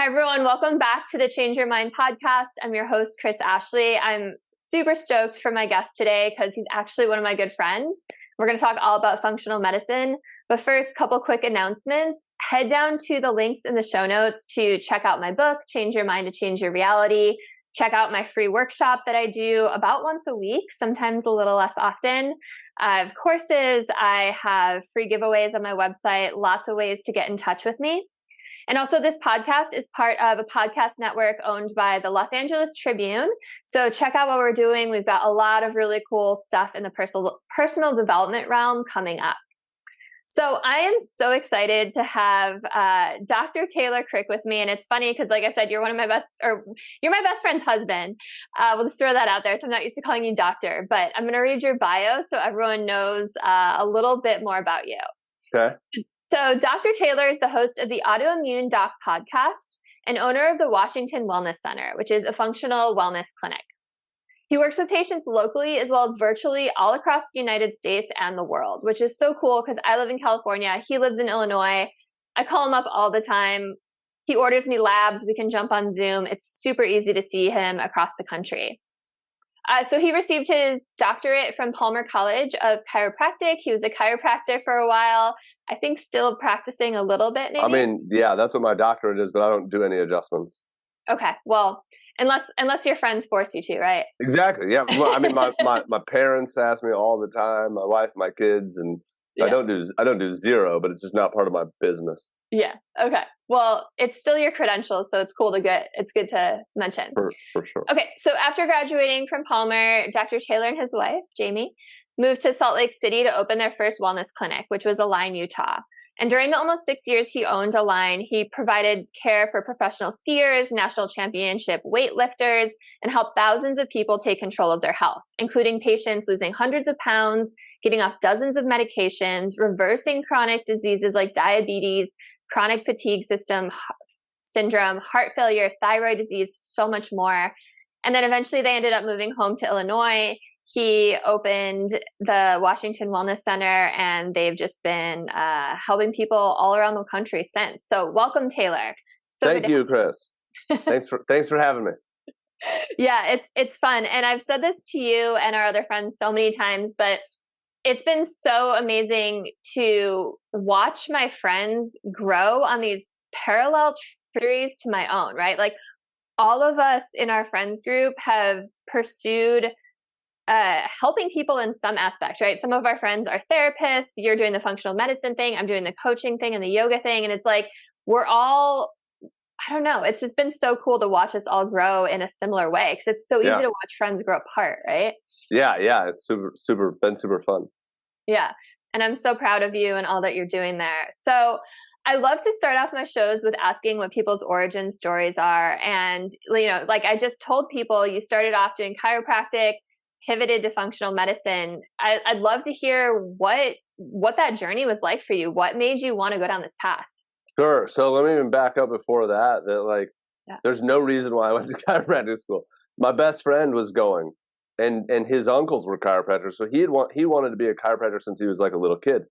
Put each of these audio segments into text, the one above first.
everyone, welcome back to the Change Your Mind podcast. I'm your host, Chris Ashley. I'm super stoked for my guest today because he's actually one of my good friends. We're going to talk all about functional medicine. But first, couple quick announcements. Head down to the links in the show notes to check out my book, Change Your Mind to Change Your Reality. Check out my free workshop that I do about once a week, sometimes a little less often. I have courses. I have free giveaways on my website, lots of ways to get in touch with me. And also, this podcast is part of a podcast network owned by the Los Angeles Tribune. So check out what we're doing. We've got a lot of really cool stuff in the personal development realm coming up. So I am so excited to have Dr. Taylor Krick with me. And it's funny because, like I said, you're my best friend's husband. We'll just throw that out there. So I'm not used to calling you doctor, but I'm going to read your bio so everyone knows a little bit more about you. Okay. So Dr. Taylor is the host of the Autoimmune Doc podcast and owner of the Washington Wellness Center, which is a functional wellness clinic. He works with patients locally as well as virtually all across the United States and the world, which is so cool because I live in California. He lives in Illinois. I call him up all the time. He orders me labs. We can jump on Zoom. It's super easy to see him across the country. So he received his doctorate from Palmer College of Chiropractic. He was a chiropractor for a while. I think still practicing a little bit, maybe. I mean, yeah, that's what my doctorate is, but I don't do any adjustments. Okay, well, unless your friends force you to, right? Exactly. Yeah. Well, I mean, my parents ask me all the time. My wife, my kids, and yeah. I don't do zero, but it's just not part of my business. Yeah. Okay. Well, it's still your credentials, so it's good to mention. For sure. Okay. So after graduating from Palmer, Dr. Taylor and his wife, Jamie, moved to Salt Lake City to open their first wellness clinic, which was Align, Utah. And during the almost 6 years he owned Align, he provided care for professional skiers, national championship weightlifters, and helped thousands of people take control of their health, including patients losing hundreds of pounds, getting off dozens of medications, reversing chronic diseases like diabetes, chronic fatigue syndrome, heart failure, thyroid disease, so much more. And then eventually they ended up moving home to Illinois. He opened the Washington Wellness Center, and they've just been helping people all around the country since. So welcome, Taylor. Thank you, Chris. Thanks for having me. Yeah, it's fun. And I've said this to you and our other friends so many times, but it's been so amazing to watch my friends grow on these parallel trajectories to my own, right? Like all of us in our friends group have pursued helping people in some aspect, right? Some of our friends are therapists. You're doing the functional medicine thing. I'm doing the coaching thing and the yoga thing. And it's like, we're all, I don't know. It's just been so cool to watch us all grow in a similar way because it's so easy to watch friends grow apart, right? Yeah. It's been super fun. Yeah. And I'm so proud of you and all that you're doing there. So I love to start off my shows with asking what people's origin stories are. And, like I just told people, you started off doing chiropractic, pivoted to functional medicine. I'd love to hear what that journey was like for you. What made you want to go down this path? Sure. So let me even back up before that there's no reason why I went to chiropractic school. My best friend was going, and his uncles were chiropractors. So he wanted to be a chiropractor since he was like a little kid.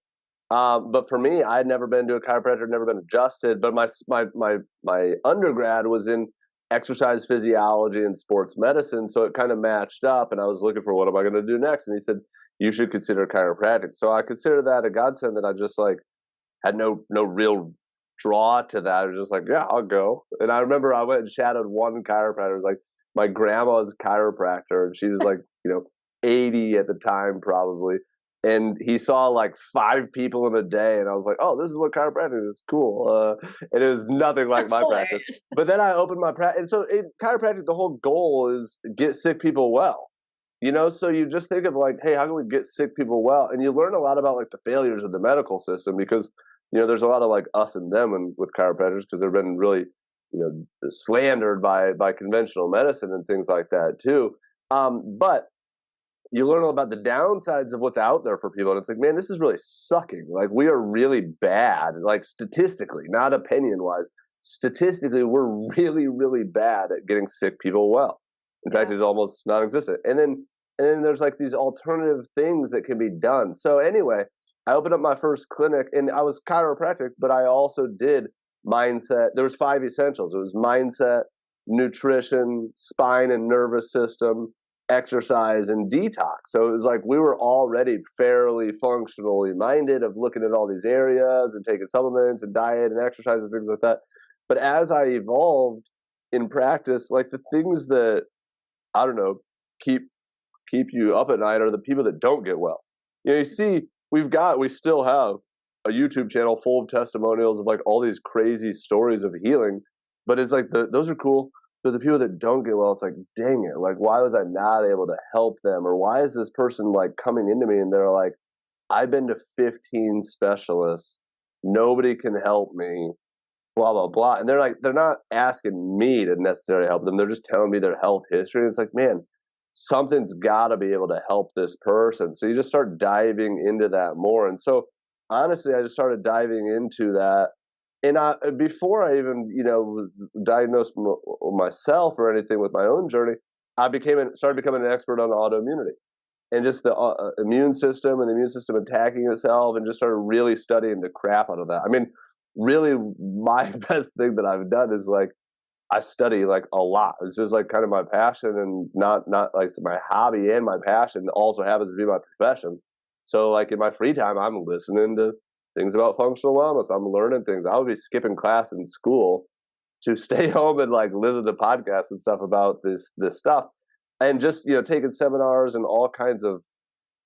But for me, I had never been to a chiropractor, never been adjusted. But my undergrad was in exercise physiology and sports medicine, so it kind of matched up. And I was looking for what am I going to do next, and he said you should consider chiropractic. So I considered that a godsend, that I just had no real draw to that. I was just like, yeah, I'll go. And I remember I went and shadowed one chiropractor. It was like my grandma's chiropractor, and she was 80 at the time probably. And he saw 5 people in a day, and I was like, "Oh, this is what chiropractic is. Cool." And it was nothing like my practice. But then I opened my practice, and so in chiropractic, the whole goal is get sick people well. So you just think of hey, how can we get sick people well? And you learn a lot about the failures of the medical system because there's a lot of us and them with chiropractors because they've been really slandered by conventional medicine and things like that too. But you learn all about the downsides of what's out there for people. And it's like, man, this is really sucking. We are really bad, statistically, not opinion wise. Statistically, we're really, really bad at getting sick people well. In fact, it's almost non-existent. And then there's these alternative things that can be done. So anyway, I opened up my first clinic, and I was chiropractic, but I also did mindset. There was 5 essentials. It was mindset, nutrition, spine and nervous system, exercise, and detox. So it was like we were already fairly functionally minded of looking at all these areas and taking supplements and diet and exercise and things like that. But as I evolved in practice, like the things that, I don't know, keep you up at night are the people that don't get well. You see, we still have a YouTube channel full of testimonials of like all these crazy stories of healing, but it's like those are cool. But the people that don't get well, it's like, dang it, like why was I not able to help them? Or why is this person like coming into me and they're like, I've been to 15 specialists, nobody can help me, blah blah blah. And they're not asking me to necessarily help them. They're just telling me their health history. And it's like, man, something's got to be able to help this person. So you just start diving into that more. And so honestly, I just started diving into that. And before I even, diagnosed myself or anything with my own journey, I started becoming an expert on autoimmunity and just the immune system and the immune system attacking itself, and just started really studying the crap out of that. I mean, really, my best thing that I've done is like, I study like a lot. It's just like kind of my passion, and not like my hobby, and my passion also happens to be my profession. So like in my free time, I'm listening to things about functional wellness. I'm learning things. I would be skipping class in school to stay home and like listen to podcasts and stuff about this stuff, and just taking seminars and all kinds of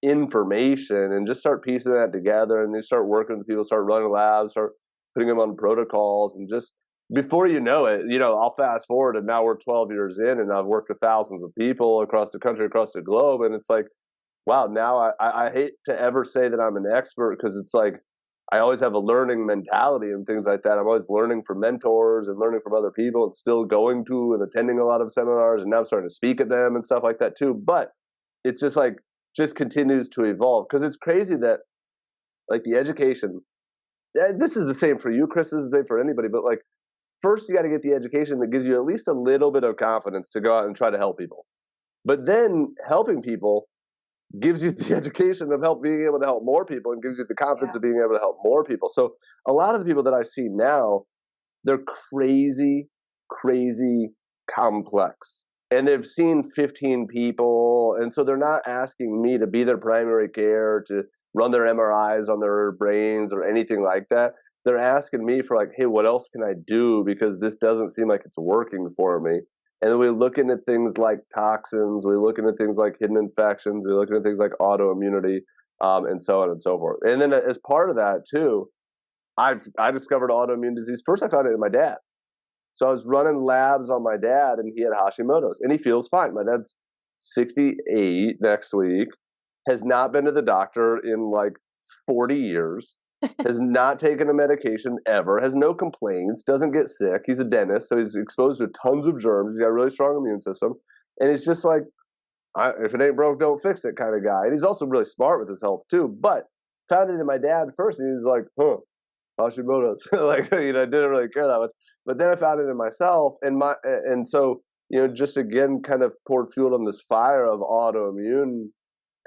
information, and just start piecing that together. And you start working with people, start running labs, start putting them on protocols, and just before you know it, I'll fast forward and now we're 12 years in, and I've worked with thousands of people across the country, across the globe. And it's like, wow, now I hate to ever say that I'm an expert, because it's like, I always have a learning mentality and things like that. I'm always learning from mentors and learning from other people, and still going to and attending a lot of seminars, and now I'm starting to speak at them and stuff like that too. But it's just like, just continues to evolve, because it's crazy that like the education, this is the same for you, Chris, this is the same for anybody, but like, first, you got to get the education that gives you at least a little bit of confidence to go out and try to help people. But then helping people gives you the education of being able to help more people, and gives you the confidence of being able to help more people. So a lot of the people that I see now, they're crazy, crazy complex. And they've seen 15 people. And so they're not asking me to be their primary care, to run their MRIs on their brains or anything like that. They're asking me for like, hey, what else can I do? Because this doesn't seem like it's working for me. And then we're looking at things like toxins. We're looking at things like hidden infections. We're looking at things like autoimmunity, and so on and so forth. And then as part of that too, I discovered autoimmune disease. First, I found it in my dad. So I was running labs on my dad, and he had Hashimoto's, and he feels fine. My dad's 68 next week, has not been to the doctor in like 40 years. Has not taken a medication ever, has no complaints, doesn't get sick. He's a dentist, so he's exposed to tons of germs. He's got a really strong immune system. And he's just like, if it ain't broke, don't fix it kind of guy. And he's also really smart with his health too. But found it in my dad first, and he was like, Hashimoto's. Like, I didn't really care that much. But then I found it in myself. And so, just again, kind of poured fuel on this fire of autoimmune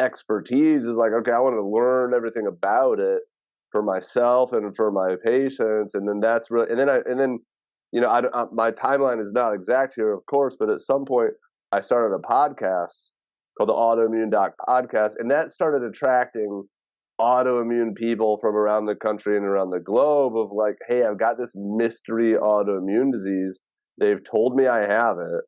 expertise. Is like, okay, I want to learn everything about it for myself and for my patients. And then that's really, my timeline is not exact here, of course, but at some point I started a podcast called the Autoimmune Doc podcast, and that started attracting autoimmune people from around the country and around the globe of like, hey, I've got this mystery autoimmune disease. They've told me I have it,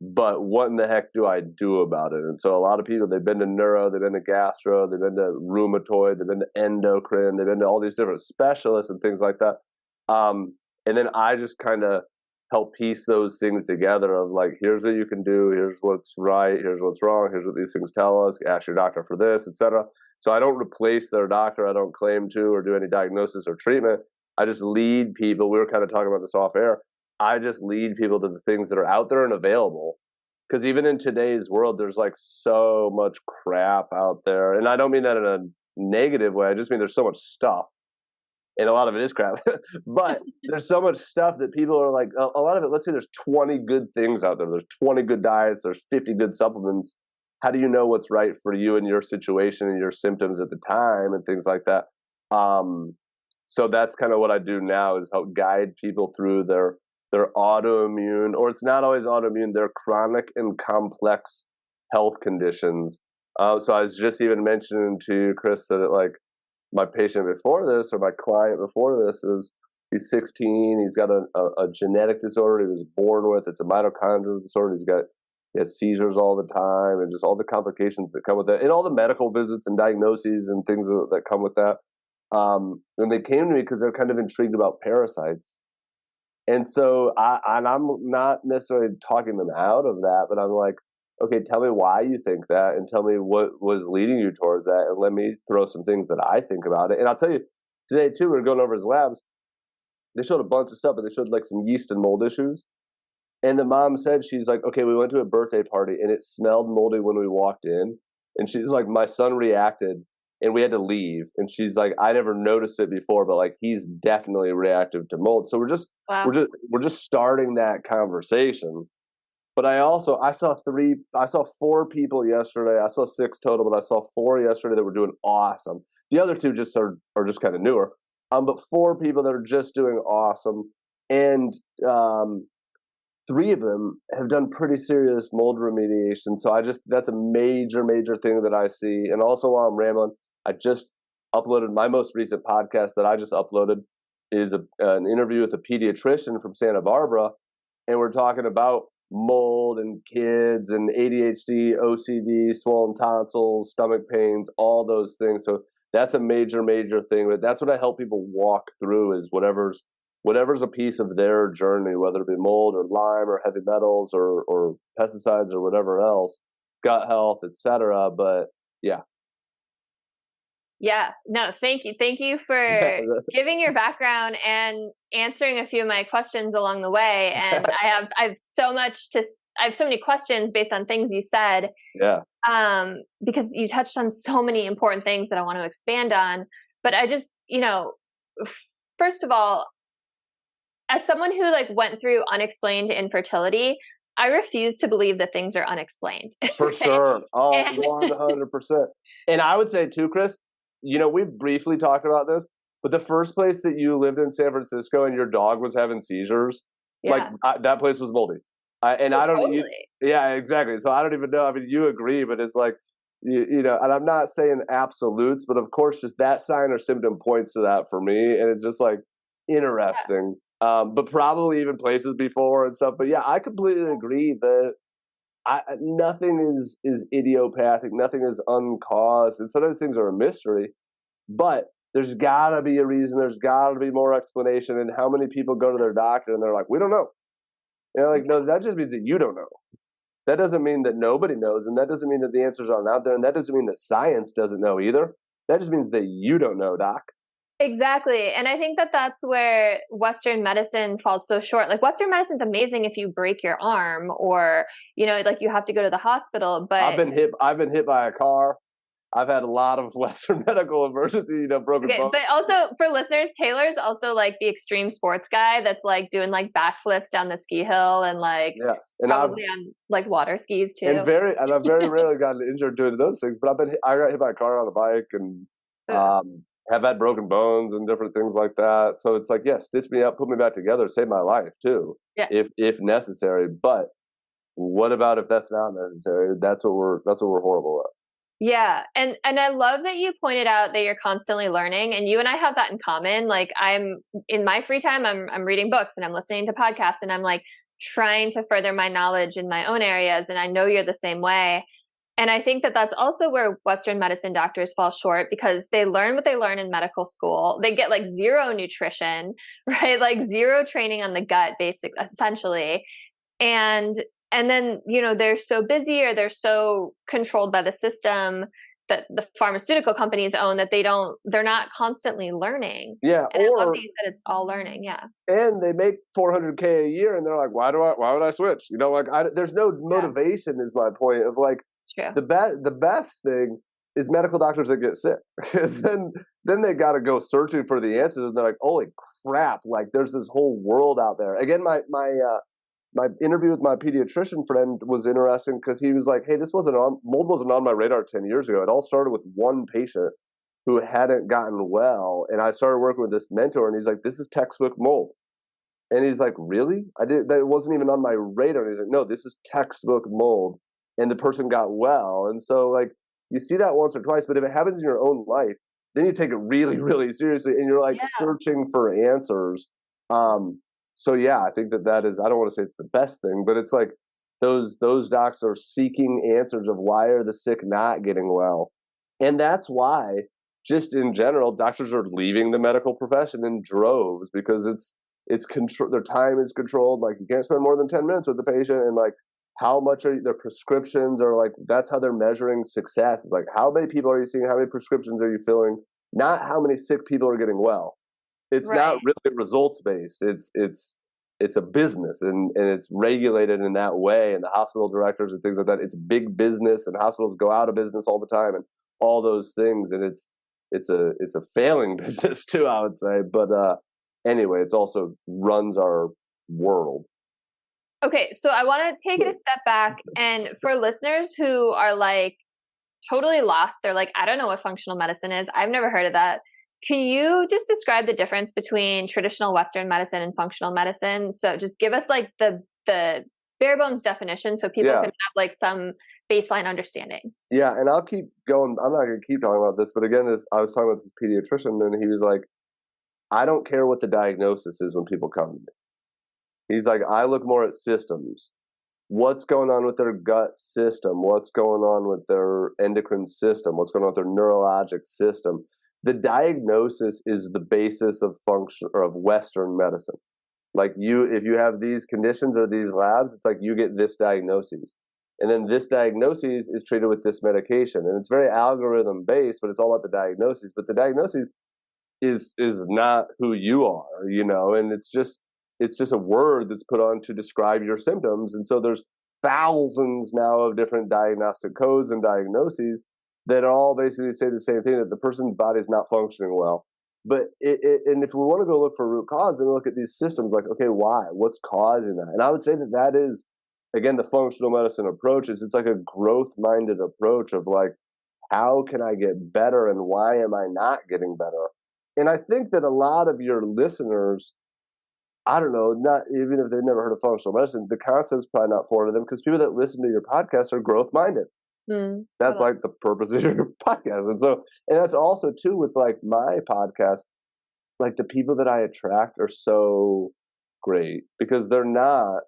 but what in the heck do I do about it? And so a lot of people, they've been to neuro, they've been to gastro, they've been to rheumatoid, they've been to endocrine, they've been to all these different specialists and things like that. And then I just kind of help piece those things together of like, here's what you can do, here's what's right, here's what's wrong, here's what these things tell us, ask your doctor for this, etc. So I don't replace their doctor, I don't claim to or do any diagnosis or treatment. I just lead people. We were kind of talking about this off air. I just lead people to the things that are out there and available. Because even in today's world, there's like so much crap out there. And I don't mean that in a negative way. I just mean there's so much stuff. And a lot of it is crap. But there's so much stuff that people are like, a lot of it, let's say there's 20 good things out there. There's 20 good diets. There's 50 good supplements. How do you know what's right for you and your situation and your symptoms at the time and things like that? So that's kind of what I do now, is help guide people through their autoimmune, or it's not always autoimmune, they're chronic and complex health conditions. So I was just even mentioning to you, Chris, that like my patient before this, or my client before this, he's 16. He's got a genetic disorder he was born with. It's a mitochondrial disorder. He has seizures all the time, and just all the complications that come with that, and all the medical visits and diagnoses and things that come with that. And they came to me because they're kind of intrigued about parasites. And so I'm not necessarily talking them out of that, but I'm like, okay, tell me why you think that, and tell me what was leading you towards that, and let me throw some things that I think about it. And I'll tell you, today too, we were going over his labs. They showed a bunch of stuff, but they showed like some yeast and mold issues. And the mom said, she's like, okay, we went to a birthday party and it smelled moldy when we walked in. And she's like, my son reacted and we had to leave. And she's like, I never noticed it before, but like he's definitely reactive to mold. So we're just starting that conversation. But I saw 4 people yesterday. I saw 6 total, but I saw 4 yesterday that were doing awesome. The other 2 just are just kind of newer. But 4 people that are just doing awesome. And 3 of them have done pretty serious mold remediation. So that's a major, major thing that I see. And also, while I'm rambling, I just uploaded my most recent podcast that I just uploaded is an interview with a pediatrician from Santa Barbara. And we're talking about mold and kids and ADHD, OCD, swollen tonsils, stomach pains, all those things. So that's a major, major thing. But that's what I help people walk through, is whatever's a piece of their journey, whether it be mold or Lyme or heavy metals or pesticides or whatever else, gut health, etc. But yeah. Yeah, no, thank you. Thank you for giving your background and answering a few of my questions along the way. And I have so many questions based on things you said. Yeah. Because you touched on so many important things that I want to expand on. But I just, first of all, as someone who like went through unexplained infertility, I refuse to believe that things are unexplained. For sure. Oh, 100%. And I would say too, Chris, we've briefly talked about this, but the first place that you lived in San Francisco and your dog was having seizures, that place was moldy. Yeah, exactly. So I don't even know. I mean, you agree, but it's like, and I'm not saying absolutes, but of course, just that sign or symptom points to that for me. And it's just like interesting. Yeah. But probably even places before and stuff. But yeah, I completely agree that nothing is idiopathic. Nothing is uncaused. And sometimes things are a mystery, but there's got to be a reason. There's got to be more explanation. And how many people go to their doctor and they're like, we don't know. And like, no, that just means that you don't know. That doesn't mean that nobody knows. And that doesn't mean that the answers aren't out there. And that doesn't mean that science doesn't know either. That just means that you don't know, doc. Exactly. And I think that that's where Western medicine falls so short. Like Western medicine's amazing if you break your arm or, like you have to go to the hospital, but I've been hit by a car. I've had a lot of Western medical emergency, broken bones. But also for listeners, Taylor's also like the extreme sports guy that's like doing like backflips down the ski hill and like probably on like water skis too. And I've very rarely gotten injured doing those things, but I got hit by a car on a bike and have had broken bones and different things like that. So it's like, stitch me up, put me back together, save my life too, if necessary. But what about if that's not necessary? That's what we're horrible at. Yeah. And I love that you pointed out that you're constantly learning, and you and I have that in common. Like I'm in my free time, I'm reading books and I'm listening to podcasts and I'm like trying to further my knowledge in my own areas. And I know you're the same way. And I think that that's also where Western medicine doctors fall short, because they learn what they learn in medical school. They get like 0 nutrition, right? Like 0 training on the gut, essentially. And then, they're so busy or they're so controlled by the system that the pharmaceutical companies own that they're not constantly learning. Yeah. And I love that you said it's all learning. Yeah. And they make $400K a year and they're like, why would I switch? There's no motivation is my point of like, the best thing is medical doctors that get sick, because then they got to go searching for the answers and they're like, holy crap. Like there's this whole world out there. Again, my interview with my pediatrician friend was interesting because he was like, hey, mold wasn't on my radar 10 years ago. It all started with one patient who hadn't gotten well. And I started working with this mentor, and he's like, this is textbook mold. And he's like, really? That wasn't even on my radar. And he's like, no, this is textbook mold. And the person got well. And so like, you see that once or twice, but if it happens in your own life, then you take it really, really seriously, and you're like searching for answers. So yeah, I think that is, I don't want to say it's the best thing, but it's like those docs are seeking answers of why are the sick not getting well. And that's why, just in general, doctors are leaving the medical profession in droves, because it's control. Their time is controlled. Like, you can't spend more than 10 minutes with the patient, and like how much are their prescriptions are, like, that's how they're measuring success. It's like, how many people are you seeing? How many prescriptions are you filling? Not how many sick people are getting well. It's not really results based. It's a business, and it's regulated in that way. And the hospital directors and things like that, it's big business, and hospitals go out of business all the time, and all those things. And it's a failing business too, I would say. But anyway, it's also runs our world. Okay, so I want to take it a step back, and for listeners who are like totally lost, they're like, I don't know what functional medicine is. I've never heard of that. Can you just describe the difference between traditional Western medicine and functional medicine? So just give us like the bare bones definition, so people can have like some baseline understanding. Yeah, and I'll keep going. I'm not going to keep talking about this, but again, I was talking about this pediatrician, and he was like, I don't care what the diagnosis is when people come to me. He's like, I look more at systems. What's going on with their gut system? What's going on with their endocrine system? What's going on with their neurologic system? The diagnosis is the basis of function, or of Western medicine. Like, if you have these conditions or these labs, it's like you get this diagnosis. And then this diagnosis is treated with this medication. And it's very algorithm based, but it's all about the diagnosis. But the diagnosis is not who you are, and it's just a word that's put on to describe your symptoms. And so there's thousands now of different diagnostic codes and diagnoses that all basically say the same thing, that the person's body is not functioning well. But and if we want to go look for root cause, then we look at these systems like, okay, why? What's causing that? And I would say that is, again, the functional medicine approach is, it's like a growth-minded approach of like, how can I get better, and why am I not getting better? And I think that a lot of your listeners, I don't know, not even if they've never heard of functional medicine, the concept's probably not foreign to them, because people that listen to your podcast are growth-minded. That's like the purpose of your podcast. And that's also too with like my podcast, like the people that I attract are so great, because they're not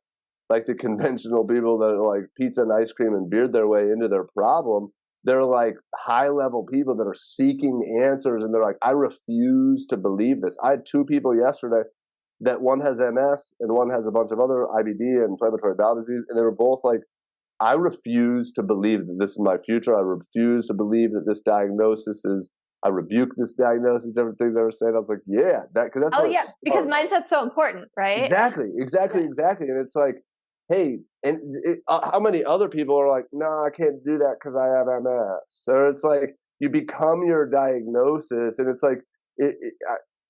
like the conventional people that are like pizza and ice cream and beard their way into their problem. They're like high level people that are seeking answers, and they're like, I refuse to believe this. I had two people yesterday that one has MS and one has a bunch of other IBD and inflammatory bowel disease, and they were both like, I refuse to believe that this is my future. I refuse to believe that this diagnosis is, I rebuke this diagnosis, different things I were saying. I was like, yeah, because that's because mindset's so important, right? Exactly. And it's like, hey, and how many other people are like, no, I can't do that because I have MS. So it's like, you become your diagnosis, and it's like,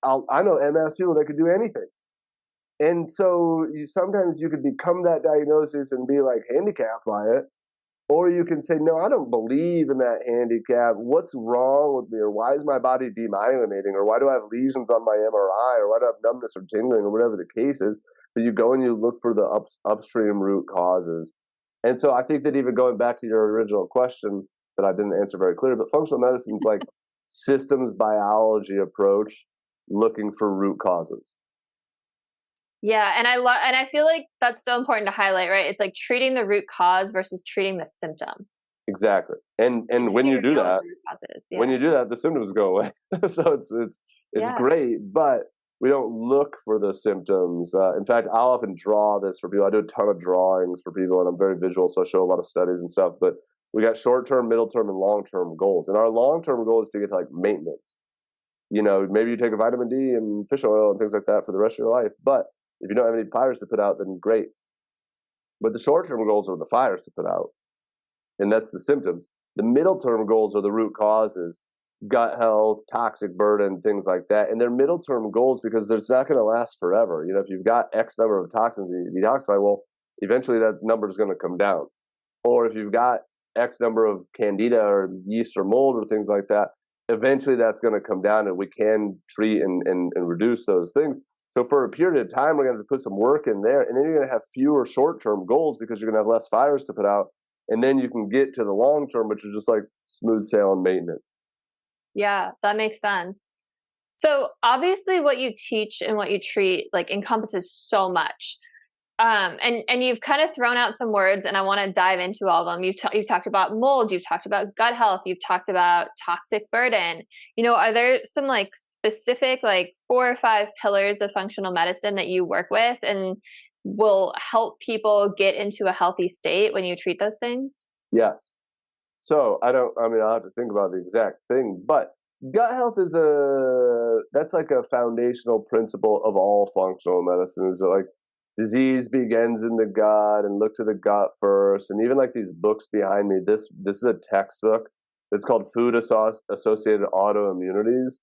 I know MS people that could do anything. And so sometimes you could become that diagnosis and be like handicapped by it, or you can say, no, I don't believe in that handicap. What's wrong with me? Or why is my body demyelinating? Or why do I have lesions on my MRI? Or why do I have numbness or tingling, or whatever the case is? But you go and you look for the upstream root causes. And so I think that, even going back to your original question that I didn't answer very clearly, but functional medicine is like systems biology approach, looking for root causes. Yeah, and I feel like that's so important to highlight, right? It's like treating the root cause versus treating the symptom. Exactly. And when you do that, when you do that, the symptoms go away. So it's great, but we don't look for the symptoms. In fact, I'll often draw this for people. I do a ton of drawings for people, and I'm very visual, so I show a lot of studies and stuff. But we got short-term, middle-term, and long-term goals. And our long-term goal is to get to like maintenance. Maybe you take a vitamin D and fish oil and things like that for the rest of your life. But if you don't have any fires to put out, then great. But the short-term goals are the fires to put out, and that's the symptoms. The middle-term goals are the root causes, gut health, toxic burden, things like that. And they're middle-term goals because it's not going to last forever. If you've got X number of toxins and you detoxify, well, eventually that number is going to come down. Or if you've got X number of candida or yeast or mold or things like that, eventually that's going to come down, and we can treat and reduce those things. So for a period of time, we're going to have to put some work in there, and then you're going to have fewer short-term goals because you're going to have less fires to put out, and then you can get to the long-term, which is just like smooth sailing maintenance. Yeah, that makes sense. So obviously what you teach and what you treat like encompasses so much. And you've kind of thrown out some words, and I want to dive into all of them. You've talked about mold, you've talked about gut health, you've talked about toxic burden. Are there some like specific like 4 or 5 pillars of functional medicine that you work with and will help people get into a healthy state when you treat those things? Yes. So I'll have to think about the exact thing, but gut health that's like a foundational principle of all functional medicine. Is like disease begins in the gut, and look to the gut first. And even like these books behind me, this is a textbook. It's called Food Associated Autoimmunities.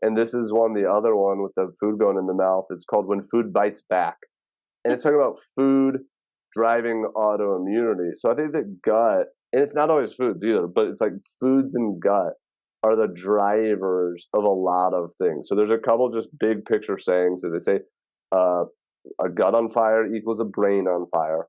And this is the other one with the food going in the mouth. It's called When Food Bites Back. And it's talking about food driving autoimmunity. So I think that gut, and it's not always foods either, but it's like foods and gut are the drivers of a lot of things. So there's a couple just big picture sayings that they say, a gut on fire equals a brain on fire.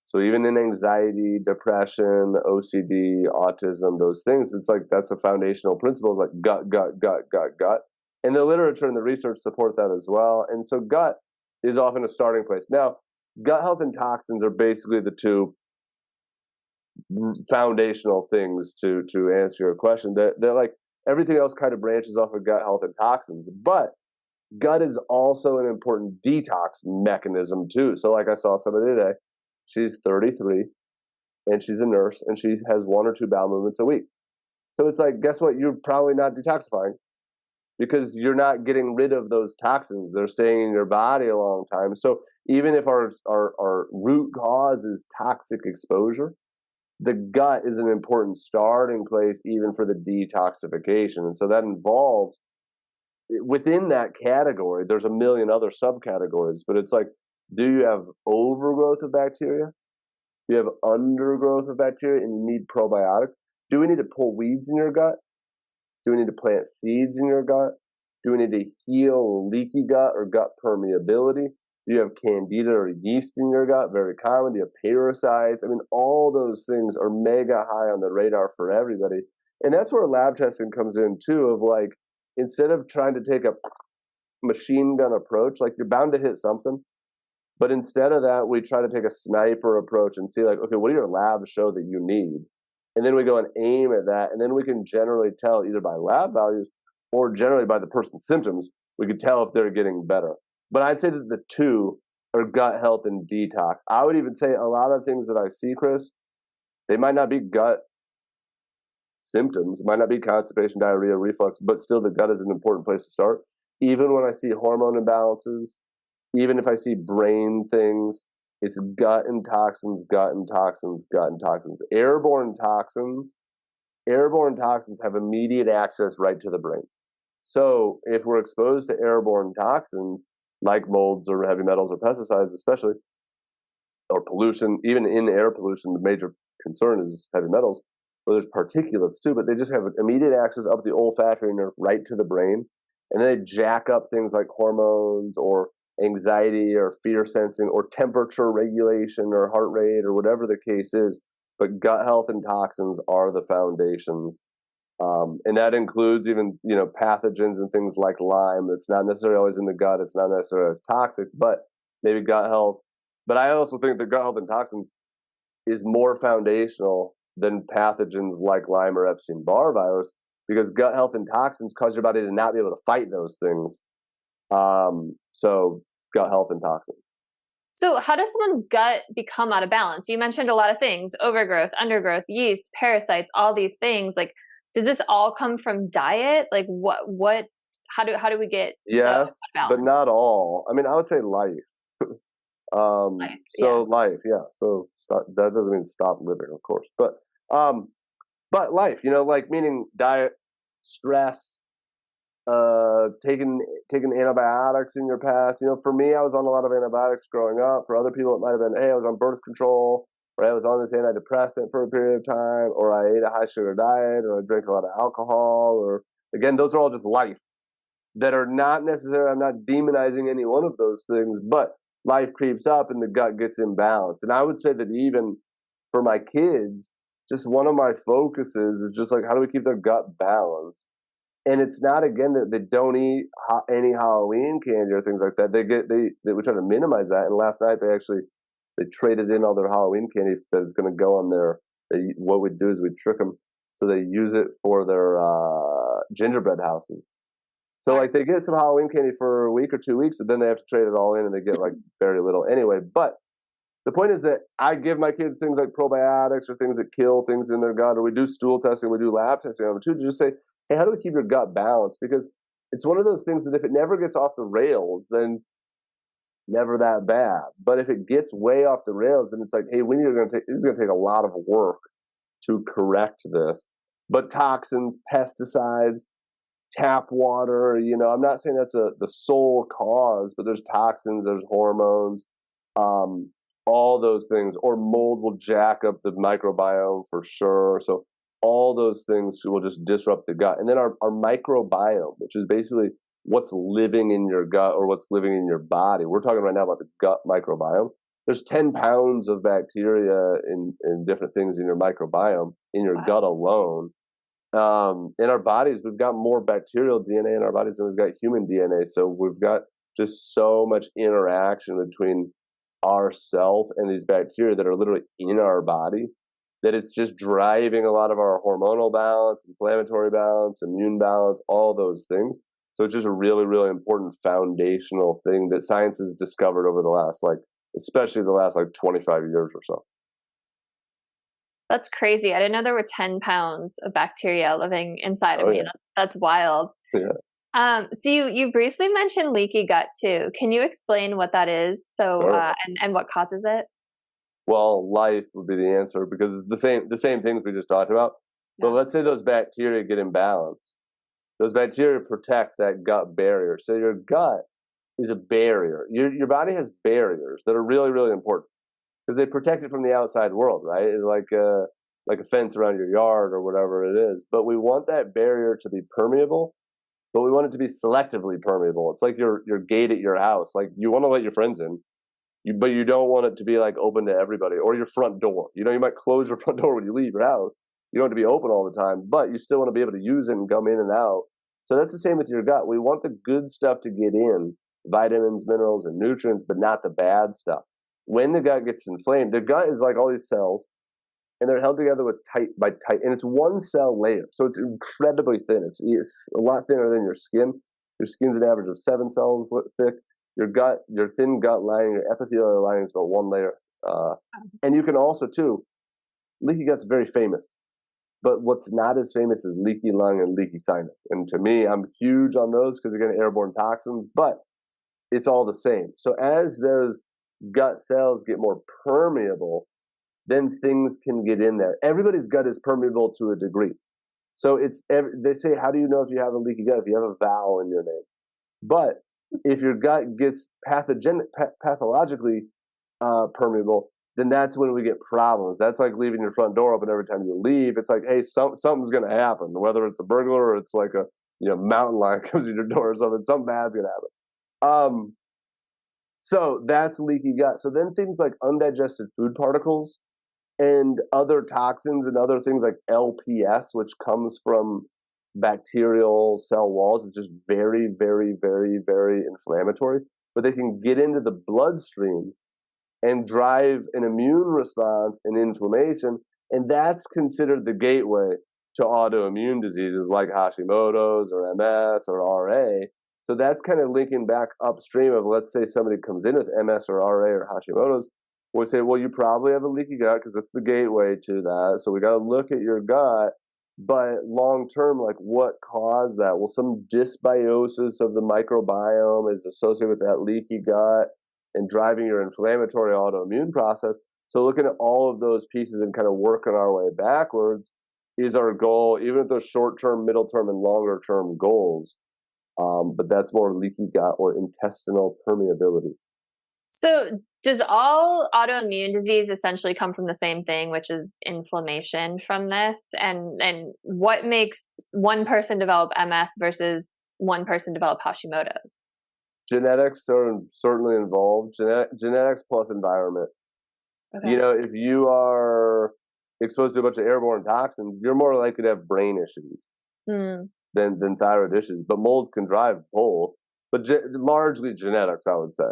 So even in anxiety, depression, OCD, autism, those things, it's like that's a foundational principle. It's like gut, gut, gut, gut, gut. And the literature and the research support that as well. And so gut is often a starting place. Now, gut health and toxins are basically the two foundational things to answer your question. They're like everything else kind of branches off of gut health and toxins, but gut is also an important detox mechanism too. So like I saw somebody today, she's 33 and she's a nurse and she has 1 or 2 bowel movements a week. So it's like, guess what? You're probably not detoxifying because you're not getting rid of those toxins. They're staying in your body a long time. So even if our root cause is toxic exposure, the gut is an important starting place even for the detoxification. And so that involves, within that category, there's a million other subcategories, but it's like, do you have overgrowth of bacteria? Do you have undergrowth of bacteria and you need probiotics? Do we need to pull weeds in your gut? Do we need to plant seeds in your gut? Do we need to heal leaky gut or gut permeability? Do you have candida or yeast in your gut? Very common. Do you have parasites? I mean, all those things are mega high on the radar for everybody. And that's where lab testing comes in too, of like, instead of trying to take a machine gun approach, like you're bound to hit something. But instead of that, we try to take a sniper approach and see like, okay, what do your labs show that you need? And then we go and aim at that. And then we can generally tell either by lab values or generally by the person's symptoms, we could tell if they're getting better. But I'd say that the two are gut health and detox. I would even say a lot of things that I see, Chris, they might not be gut symptoms. It might not be constipation, diarrhea, reflux, but still the gut is an important place to start. Even when I see hormone imbalances, even if I see brain things, it's gut and toxins, gut and toxins, gut and toxins. Airborne toxins have immediate access right to the brain. So if we're exposed to airborne toxins, like molds or heavy metals or pesticides especially, or pollution, even in air pollution, the major concern is heavy metals, where there's particulates too, but they just have immediate access up the olfactory nerve right to the brain. And then they jack up things like hormones or anxiety or fear sensing or temperature regulation or heart rate or whatever the case is. But gut health and toxins are the foundations. And that includes even, pathogens and things like Lyme. It's not necessarily always in the gut. It's not necessarily as toxic, but maybe gut health. But I also think that gut health and toxins is more foundational than pathogens like Lyme or Epstein-Barr virus, because gut health and toxins cause your body to not be able to fight those things. So gut health and toxins. So how does someone's gut become out of balance? You mentioned a lot of things: overgrowth, undergrowth, yeast, parasites, all these things. Like, does this all come from diet? Like how do we get yes, but not all. I mean, I would say life. Life, yeah. So that doesn't mean stop living, of course, but life, like meaning diet, stress, taking antibiotics in your past. For me, I was on a lot of antibiotics growing up. For other people, it might have been, hey, I was on birth control, or I was on this antidepressant for a period of time, or I ate a high sugar diet, or I drank a lot of alcohol, or Again, those are all just life that are not necessarily, I'm not demonizing any one of those things, but life creeps up and the gut gets imbalanced. And I would say that even for my kids, just one of my focuses is just like, how do we keep their gut balanced? And it's not, again, that they don't eat any Halloween candy or things like that. We try to minimize that. And last night they traded in all their Halloween candy that is going to go on what we do is we trick them so they use it for their gingerbread houses. So like they get some Halloween candy for a week or 2 weeks, and then they have to trade it all in, and they get like very little anyway. But the point is that I give my kids things like probiotics or things that kill things in their gut, or we do stool testing, we do lab testing on them too, to just say, hey, how do we keep your gut balanced? Because it's one of those things that if it never gets off the rails, then it's never that bad. But if it gets way off the rails, then it's like, hey, this is going to take a lot of work to correct this. But toxins, pesticides, tap water, I'm not saying that's the sole cause, but there's toxins, there's hormones, all those things, or mold will jack up the microbiome for sure. So all those things will just disrupt the gut. And then our microbiome, which is basically what's living in your gut or what's living in your body. We're talking right now about the gut microbiome. There's 10 pounds of bacteria in different things in your microbiome, in your gut alone. In our bodies, we've got more bacterial DNA in our bodies than we've got human DNA. So we've got just so much interaction between ourself and these bacteria that are literally in our body that it's just driving a lot of our hormonal balance, inflammatory balance, immune balance, all those things. So it's just a really, really important foundational thing that science has discovered over the last, especially the last 25 years or so. That's crazy. I didn't know there were 10 pounds of bacteria living inside of me. Yeah. That's wild. Yeah. So you briefly mentioned leaky gut too. Can you explain what that is? Sure. And what causes it? Well, life would be the answer because it's the same things we just talked about. Yeah. But let's say those bacteria get imbalanced. Those bacteria protect that gut barrier. So your gut is a barrier. Your body has barriers that are really, really important because they protect it from the outside world, right? It's like a fence around your yard or whatever it is. But we want that barrier to be permeable, but we want it to be selectively permeable. It's like your gate at your house. Like you want to let your friends in, but you don't want it to be open to everybody, or your front door. You might close your front door when you leave your house. You don't have to be open all the time, but you still want to be able to use it and come in and out. So that's the same with your gut. We want the good stuff to get in, vitamins, minerals, and nutrients, but not the bad stuff. When the gut gets inflamed, the gut is like all these cells, and they're held together with tight, and it's one cell layer. So it's incredibly thin. It's a lot thinner than your skin. Your skin's an average of 7 cells thick. Your thin gut lining, your epithelial lining is about 1 layer. And you can also, too, leaky gut's very famous. But what's not as famous is leaky lung and leaky sinus. And to me, I'm huge on those because, again, airborne toxins, but it's all the same. So as those gut cells get more permeable, then things can get in there. Everybody's gut is permeable to a degree. So they say, how do you know if you have a leaky gut? If you have a vowel in your name. But if your gut gets pathologically permeable, then that's when we get problems. That's like leaving your front door open every time you leave. It's like, hey, something's going to happen, whether it's a burglar or it's like a mountain lion comes in your door or something. Something bad's going to happen. So that's leaky gut. So then things like undigested food particles and other toxins and other things like LPS, which comes from bacterial cell walls, is just very, very, very, very inflammatory. But they can get into the bloodstream and drive an immune response and inflammation, and that's considered the gateway to autoimmune diseases like Hashimoto's or MS or RA. So that's kind of linking back upstream of, let's say somebody comes in with MS or RA or Hashimoto's, we'll say, well, you probably have a leaky gut because that's the gateway to that. So we got to look at your gut, but long term, what caused that? Well, some dysbiosis of the microbiome is associated with that leaky gut and driving your inflammatory autoimmune process. So looking at all of those pieces and kind of working our way backwards is our goal, even if those short-term, middle-term, and longer-term goals. But that's more leaky gut or intestinal permeability. So does all autoimmune disease essentially come from the same thing, which is inflammation from this? And what makes one person develop MS versus one person develop Hashimoto's? Genetics are certainly involved. Genetics plus environment. Okay. If you are exposed to a bunch of airborne toxins, you're more likely to have brain issues than thyroid issues. But mold can drive both, but largely genetics, I would say.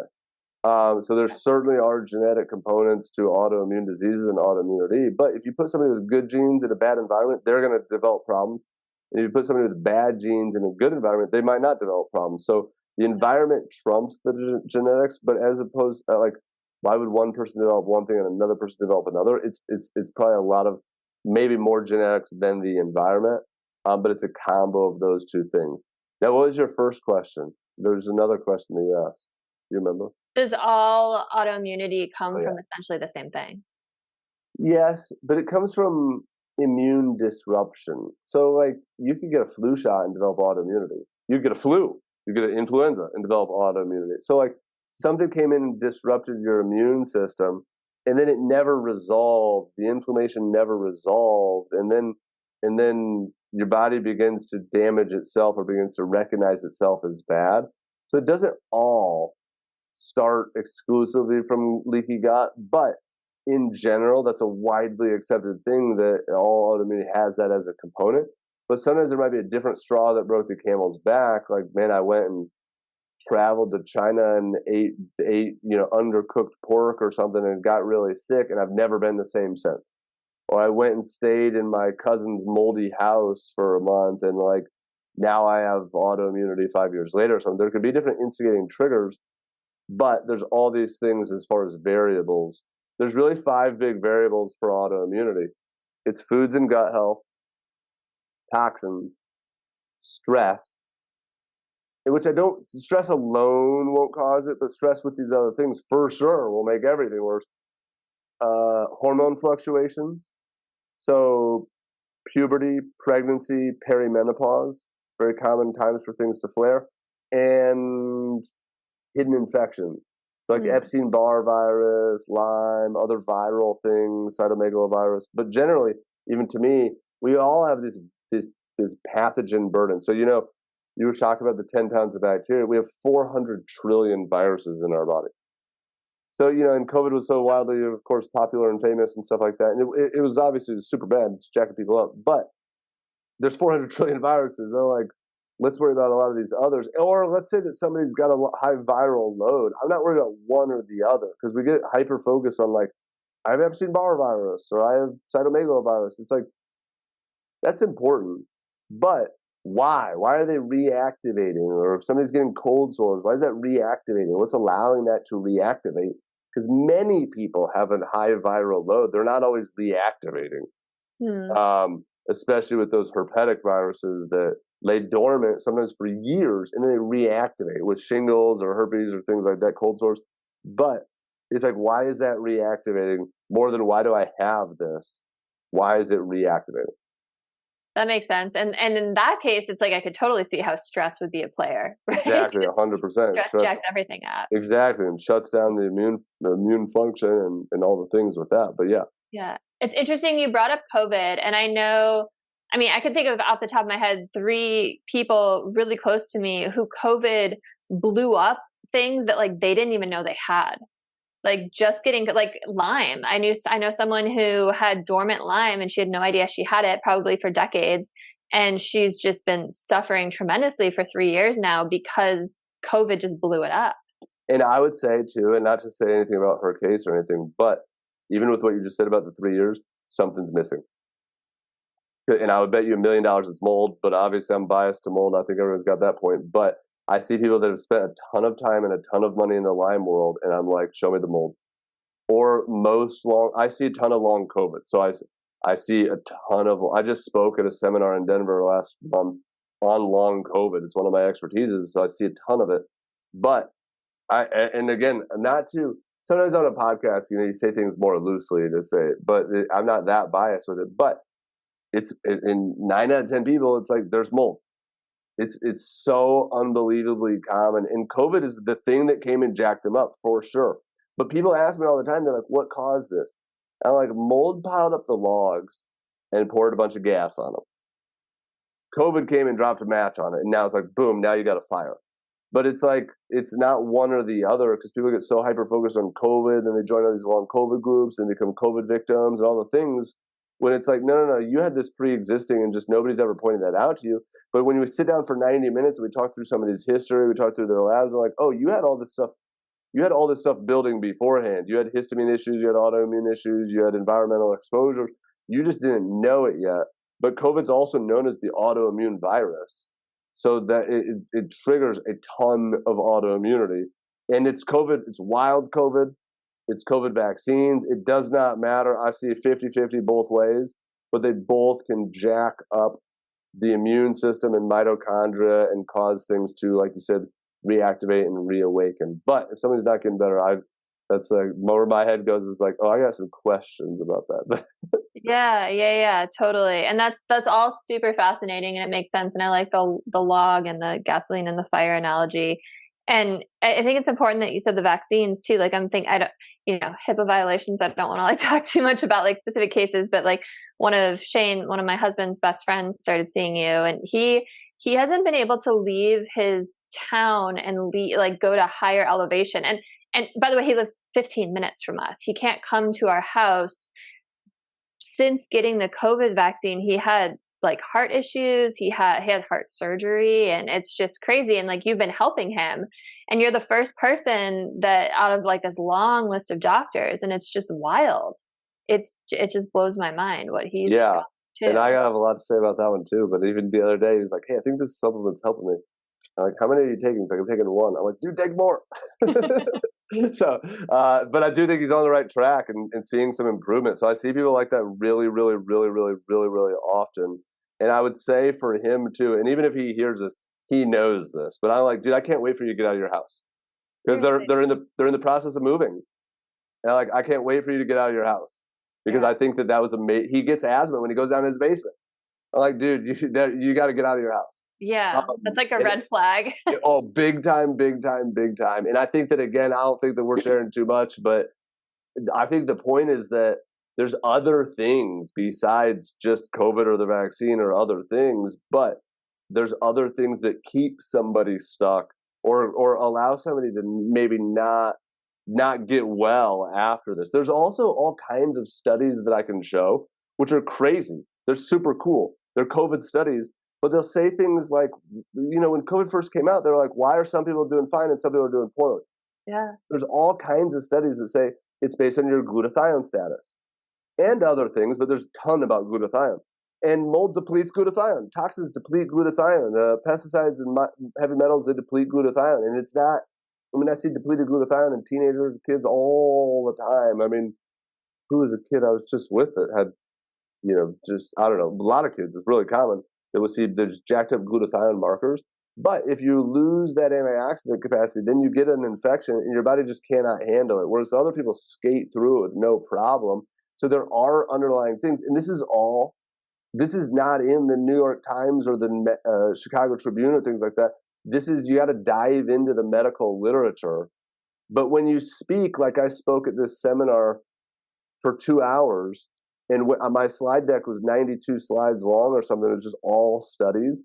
So there certainly are genetic components to autoimmune diseases and autoimmunity. But if you put somebody with good genes in a bad environment, they're going to develop problems. And if you put somebody with bad genes in a good environment, they might not develop problems. So the environment trumps the genetics. But as opposed, why would one person develop one thing and another person develop another? It's probably a lot of maybe more genetics than the environment. But it's a combo of those two things. Now, what was your first question? There's another question that you asked. Do you remember? Does all autoimmunity come from essentially the same thing? Yes, but it comes from immune disruption. So, you could get a flu shot and develop autoimmunity. You get a flu, you get an influenza and develop autoimmunity. So, something came in and disrupted your immune system, and then it never resolved. The inflammation never resolved, and then your body begins to damage itself or begins to recognize itself as bad. So it doesn't all start exclusively from leaky gut, but in general, that's a widely accepted thing that all autoimmunity has that as a component. But sometimes there might be a different straw that broke the camel's back. Like, man, I went and traveled to China and ate undercooked pork or something and got really sick, and I've never been the same since. Or I went and stayed in my cousin's moldy house for a month, and now I have autoimmunity 5 years later. So there could be different instigating triggers. But there's all these things as far as variables. There's really 5 big variables for autoimmunity. It's foods and gut health, toxins, stress, which stress alone won't cause it, but stress with these other things for sure will make everything worse. Hormone fluctuations. So puberty, pregnancy, perimenopause, very common times for things to flare. And hidden infections. So Epstein-Barr virus, Lyme, other viral things, cytomegalovirus. But generally, even to me, we all have this pathogen burden. So, you were talking about the 10 pounds of bacteria. We have 400 trillion viruses in our body. So, and COVID was so wildly, of course, popular and famous and stuff like that. And it was obviously super bad, it's jacking people up. But there's 400 trillion viruses. They're let's worry about a lot of these others. Or let's say that somebody's got a high viral load. I'm not worried about one or the other because we get hyper-focused on I have Epstein-Barr virus or I have cytomegalovirus. It's that's important. But why? Why are they reactivating? Or if somebody's getting cold sores, why is that reactivating? What's allowing that to reactivate? Because many people have a high viral load. They're not always reactivating, especially with those herpetic viruses that lay dormant sometimes for years and then they reactivate with shingles or herpes or things like that, cold sores. But it's why is that reactivating more than why do I have this? Why is it reactivating? That makes sense. And in that case, it's I could totally see how stress would be a player. Right? Exactly, 100%. Stress jacks everything up. Exactly, and shuts down the immune function and all the things with that. But yeah. Yeah. It's interesting you brought up COVID, and I can think of off the top of my head 3 people really close to me who COVID blew up things that they didn't even know they had. Just getting Lyme. I know someone who had dormant Lyme and she had no idea she had it probably for decades. And she's just been suffering tremendously for 3 years now because COVID just blew it up. And I would say too, and not to say anything about her case or anything, but even with what you just said about the 3 years, something's missing. And I would bet you $1 million it's mold, but obviously I'm biased to mold. I think everyone's got that point. But I see people that have spent a ton of time and a ton of money in the Lyme world, and I'm show me the mold. Or I see a ton of long COVID. So I see a ton of, I just spoke at a seminar in Denver last month on long COVID. It's one of my expertises, so I see a ton of it. But and again, sometimes on a podcast, you say things more loosely to say it, but I'm not that biased with it. But it's in 9 out of 10 people, it's there's mold. It's so unbelievably common. And COVID is the thing that came and jacked them up for sure. But people ask me all the time, they're like, what caused this? And I'm like, mold piled up the logs and poured a bunch of gas on them. COVID came and dropped a match on it, and now it's like, boom, now you got a fire. But it's like, it's not one or the other, because people get so hyper-focused on COVID, and they join all these long COVID groups and become COVID victims and all the things, when it's like, no, you had this pre-existing and just nobody's ever pointed that out to you. But when we sit down for 90 minutes, we talk through somebody's history, we talk through their labs, we're like, oh, you had all this stuff building beforehand. You had histamine issues, you had autoimmune issues, you had environmental exposures. You just didn't know it yet. But COVID's also known as the autoimmune virus. So that it triggers a ton of autoimmunity. And it's COVID, it's wild COVID, it's COVID vaccines. It does not matter. I see 50-50 both ways, but they both can jack up the immune system and mitochondria and cause things to, like you said, reactivate and reawaken. But if somebody's not getting better, that's like where my head goes is like, oh, I got some questions about that. Yeah, totally. And that's all super fascinating, and it makes sense. And I like the log and the gasoline and the fire analogy. And I think it's important that you said the vaccines too. Like, I'm thinking, HIPAA violations, I don't want to like talk too much about like specific cases, but like one of my husband's best friends started seeing you, and he hasn't been able to leave his town and go to higher elevation. And by the way, he lives 15 minutes from us. He can't come to our house. Since getting the COVID vaccine, he had like heart issues. He had heart surgery, and it's just crazy. And like, you've been helping him, and you're the first person that out of like this long list of doctors, and it's just wild. It just blows my mind what he's yeah. And I have a lot to say about that one too. But even the other day, he was like, "Hey, I think this supplement's helping me." I'm like, "How many are you taking?" He's like, "I'm taking one." I'm like, "Dude, take more." So, but I do think he's on the right track and seeing some improvement. So I see people like that really, really, really, really, really, really often. And I would say for him too, and even if he hears this, he knows this. But I'm like, dude, I can't wait for you to get out of your house, because they're in the process of moving. And I can't wait for you to get out of your house, because I think that was amazing. He gets asthma when he goes down in his basement. I'm like, dude, you got to get out of your house. Yeah, that's like a red flag. Oh, big time, big time, big time. And I think that, again, I don't think that we're sharing too much, but I think the point is that there's other things besides just COVID or the vaccine or other things, but there's other things that keep somebody stuck or allow somebody to maybe not get well after this. There's also all kinds of studies that I can show, which are crazy. They're super cool. They're COVID studies, but they'll say things like, when COVID first came out, they're like, why are some people doing fine and some people are doing poorly? Yeah. There's all kinds of studies that say it's based on your glutathione status and other things, but there's a ton about glutathione. And mold depletes glutathione. Toxins deplete glutathione. Pesticides and heavy metals, they deplete glutathione. And it's not, I see depleted glutathione in teenagers, kids all the time. I mean, who was a kid I was just with that had, I don't know, a lot of kids, it's really common, that will see there's jacked up glutathione markers. But if you lose that antioxidant capacity, then you get an infection and your body just cannot handle it. Whereas other people skate through it with no problem. So there are underlying things. And this is not in the New York Times or the Chicago Tribune or things like that. You got to dive into the medical literature. But when you speak, like I spoke at this seminar for 2 hours, and my slide deck was 92 slides long or something. It was just all studies.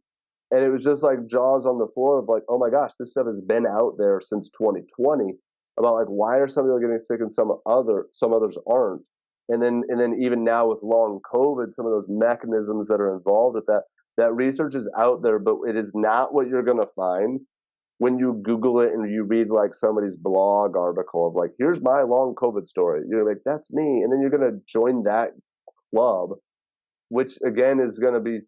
And it was just like jaws on the floor of like, oh my gosh, this stuff has been out there since 2020 about like, why are some people getting sick and some others aren't? And then even now with long COVID, some of those mechanisms that are involved with that research is out there, but it is not what you're going to find when you Google it and you read like somebody's blog article of like, here's my long COVID story. You're like, that's me. And then you're going to join that club, which again is going to be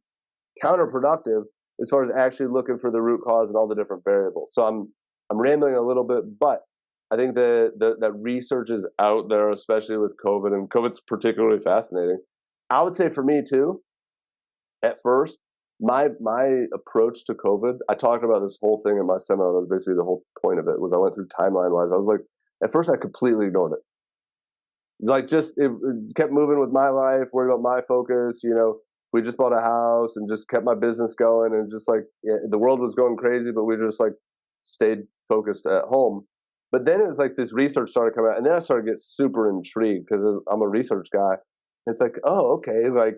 counterproductive as far as actually looking for the root cause and all the different variables. So I'm rambling a little bit, but I think that research is out there, especially with COVID, and COVID's particularly fascinating. I would say for me too, at first, my approach to COVID, I talked about this whole thing in my seminar. That was basically the whole point of it, was I went through timeline-wise. I was like, at first I completely ignored it. Like it kept moving with my life, worried about my focus, we just bought a house and just kept my business going, and just like the world was going crazy, but we just like stayed focused at home. But then it was like this research started coming out, and then I started to get super intrigued because I'm a research guy. It's like, oh, okay, like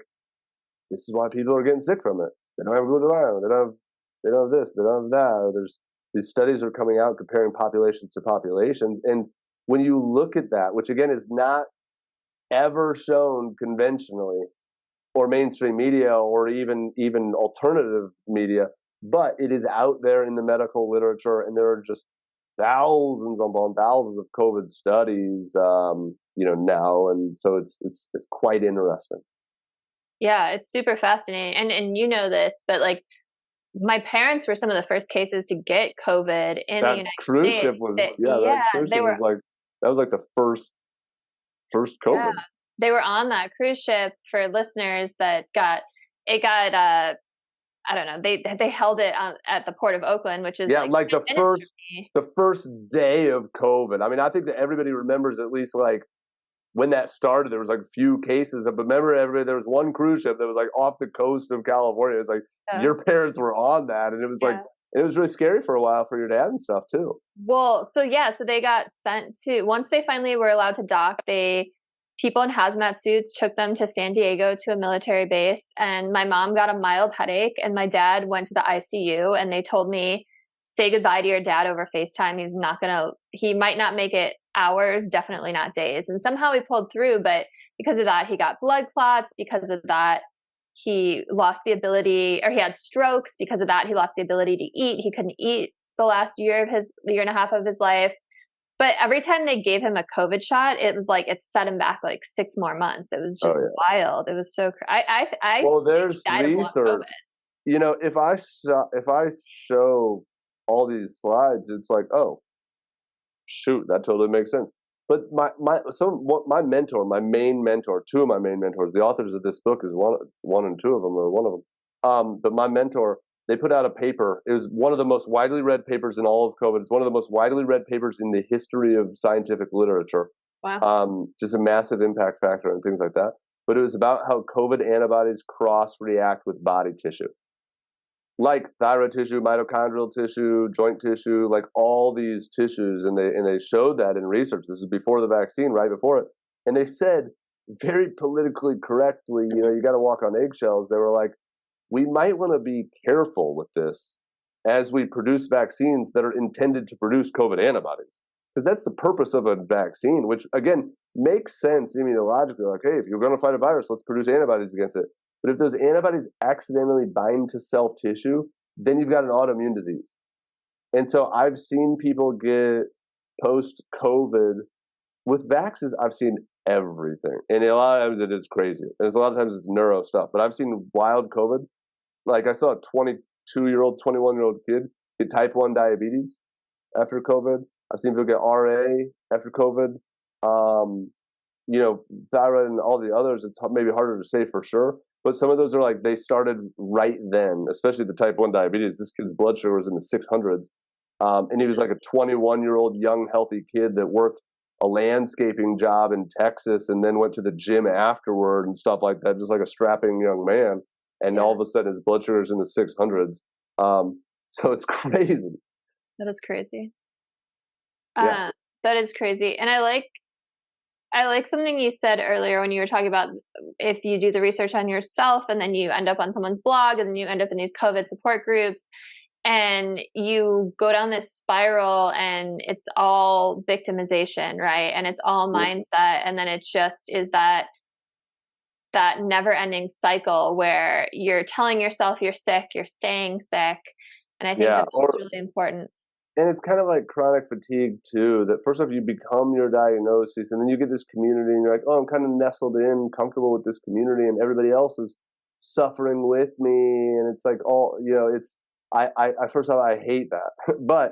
this is why people are getting sick from it. They don't have glutathione. They don't have this. They don't have that. There's these studies are coming out comparing populations to populations, and when you look at that, which again is not ever shown conventionally or mainstream media or even alternative media, but it is out there in the medical literature, and there are just thousands upon thousands of COVID studies, now, and so it's quite interesting. Yeah, it's super fascinating, and you know this, but like my parents were some of the first cases to get COVID in the United cruise States. ship was that cruise ship was like that was like the first COVID. Yeah, they were on that cruise ship. For listeners that got I don't know. They held it at the port of Oakland, which is like the first day of COVID. I mean, I think that everybody remembers at least like when that started. There was like a few cases, but remember, there was one cruise ship that was like off the coast of California. It was like your parents were on that, and it was like it was really scary for a while for your dad and stuff too. Well, so they got sent to, once they finally were allowed to dock, people in hazmat suits took them to San Diego to a military base, and my mom got a mild headache, and my dad went to the ICU, and they told me, say goodbye to your dad over FaceTime. He might not make it hours, definitely not days. And somehow he pulled through, but because of that, he got blood clots. Because of that, he lost the ability, or he had strokes. Because of that, he lost the ability to eat. He couldn't eat the last year and a half of his life. But every time they gave him a COVID shot, it was like it set him back like 6 more months. It was just wild. It was so. There's research. If I show all these slides, it's like, oh, shoot, that totally makes sense. But my main mentor, two of my main mentors, the authors of this book is one and two of them, or one of them. But my mentor, they put out a paper. It was one of the most widely read papers in all of COVID. It's one of the most widely read papers in the history of scientific literature. Wow. Just a massive impact factor and things like that. But it was about how COVID antibodies cross-react with body tissue, like thyroid tissue, mitochondrial tissue, joint tissue, like all these tissues. And they showed that in research. This is before the vaccine, right before it. And they said very politically correctly, you got to walk on eggshells. They were like, we might want to be careful with this as we produce vaccines that are intended to produce COVID antibodies. Because that's the purpose of a vaccine, which, again, makes sense immunologically. Like, hey, if you're going to fight a virus, let's produce antibodies against it. But if those antibodies accidentally bind to self-tissue, then you've got an autoimmune disease. And so I've seen people get post-COVID with vaccines. I've seen everything. And a lot of times it is crazy. And a lot of times it's neuro stuff. But I've seen wild COVID. Like I saw a 22-year-old, 21-year-old kid get type 1 diabetes after COVID. I've seen people get RA after COVID. Thyroid and all the others, it's maybe harder to say for sure. But some of those are like they started right then, especially the type 1 diabetes. This kid's blood sugar was in the 600s. And he was like a 21-year-old young, healthy kid that worked a landscaping job in Texas and then went to the gym afterward and stuff like that, just like a strapping young man. And all of a sudden his blood sugar is in the 600s. So it's crazy. That is crazy. Yeah. That is crazy. And I like something you said earlier when you were talking about if you do the research on yourself and then you end up on someone's blog and then you end up in these COVID support groups and you go down this spiral and it's all victimization, right? And it's all mindset. And then it just is that never ending cycle where you're telling yourself you're sick, you're staying sick. And I think that's really important. And it's kind of like chronic fatigue too, that first off you become your diagnosis and then you get this community and you're like, oh, I'm kind of nestled in, comfortable with this community and everybody else is suffering with me. And it's like first off, I hate that. But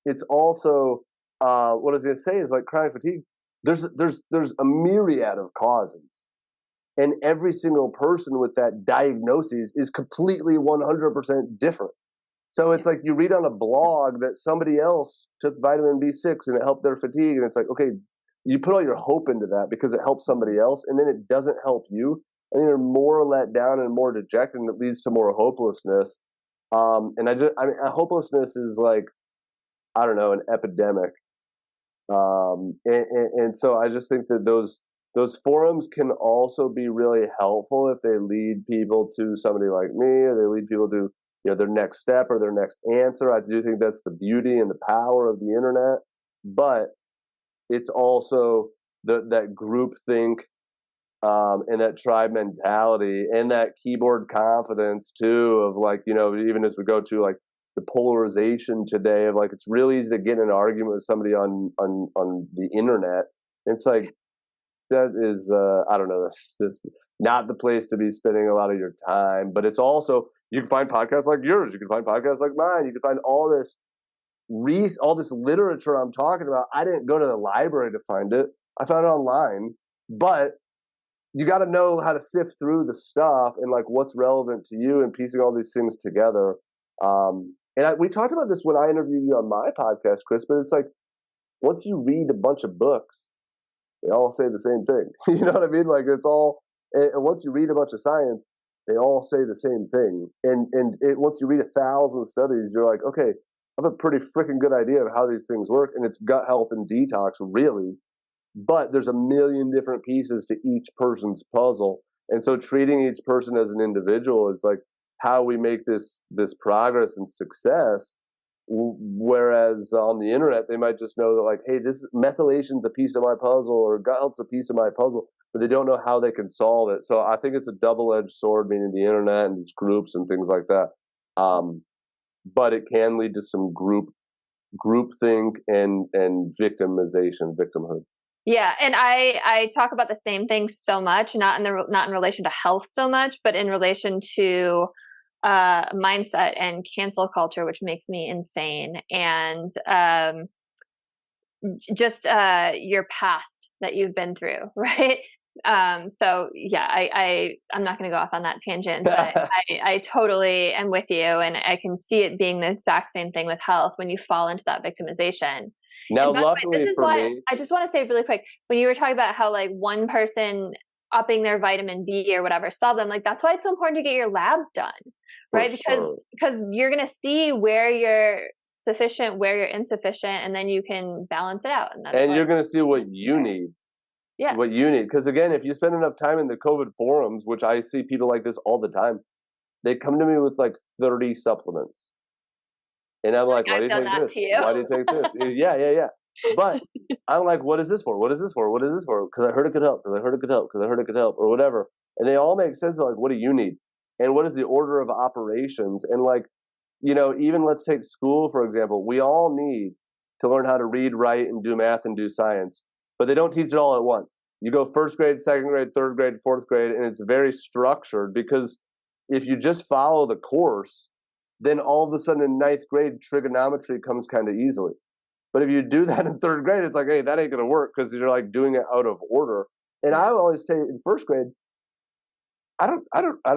it's also, what I was going to say is like chronic fatigue, there's a myriad of causes. And every single person with that diagnosis is completely 100% different. So it's like you read on a blog that somebody else took vitamin B6 and it helped their fatigue. And it's like, okay, you put all your hope into that because it helps somebody else and then it doesn't help you. And you're more let down and more dejected and it leads to more hopelessness. Hopelessness is like, I don't know, an epidemic. And so I just think that those forums can also be really helpful if they lead people to somebody like me, or they lead people to, their next step or their next answer. I do think that's the beauty and the power of the internet, but it's also that group think, and that tribe mentality and that keyboard confidence too, of like, even as we go to like the polarization today of like, it's really easy to get in an argument with somebody on the internet. It's like, that is, I don't know, that's not the place to be spending a lot of your time. But it's also, you can find podcasts like yours, you can find podcasts like mine, you can find all this literature I'm talking about. I didn't go to the library to find it, I found it online. But you got to know how to sift through the stuff and like what's relevant to you and piecing all these things together. We talked about this when I interviewed you on my podcast, Chris, but it's like, once you read a bunch of books, they all say the same thing. You know what I mean? Like, it's all, and once you read a bunch of science, they all say the same thing. Once you read 1,000 studies, you're like, okay, I have a pretty freaking good idea of how these things work. And it's gut health and detox, really. But there's a million different pieces to each person's puzzle. And so treating each person as an individual is like how we make this progress and success. Whereas on the internet, they might just know that like, hey, this methylation's a piece of my puzzle, or gut health's a piece of my puzzle, but they don't know how they can solve it. So I think it's a double-edged sword, meaning the internet and these groups and things like that. But it can lead to some groupthink and victimhood. Yeah, and I talk about the same thing so much, not in relation to health so much, but in relation to mindset and cancel culture, which makes me insane, and just your past that you've been through, right? So yeah, I'm not going to go off on that tangent, but I totally am with you, and I can see it being the exact same thing with health when you fall into that victimization. Now, luckily for me, I just want to say really quick, when you were talking about how like one person upping their vitamin B or whatever solved them, like that's why it's so important to get your labs done, right? Because you're going to see where you're sufficient, where you're insufficient, and then you can balance it out. And you're going to see what you need. Yeah. What you need. Because again, if you spend enough time in the COVID forums, which I see people like this all the time, they come to me with like 30 supplements. And I'm like, why do you take this? Why do you take this? Yeah. But I'm like, what is this for? What is this for? What is this for? Because I heard it could help. Because I heard it could help. Because I heard it could help, or whatever. And they all make sense. But like, what do you need? And what is the order of operations? And like, even let's take school, for example. We all need to learn how to read, write, and do math and do science. But they don't teach it all at once. You go first grade, second grade, third grade, fourth grade, and it's very structured, because if you just follow the course, then all of a sudden in ninth grade, trigonometry comes kind of easily. But if you do that in third grade, it's like, hey, that ain't going to work, because you're like doing it out of order. And I always say in first grade, I don't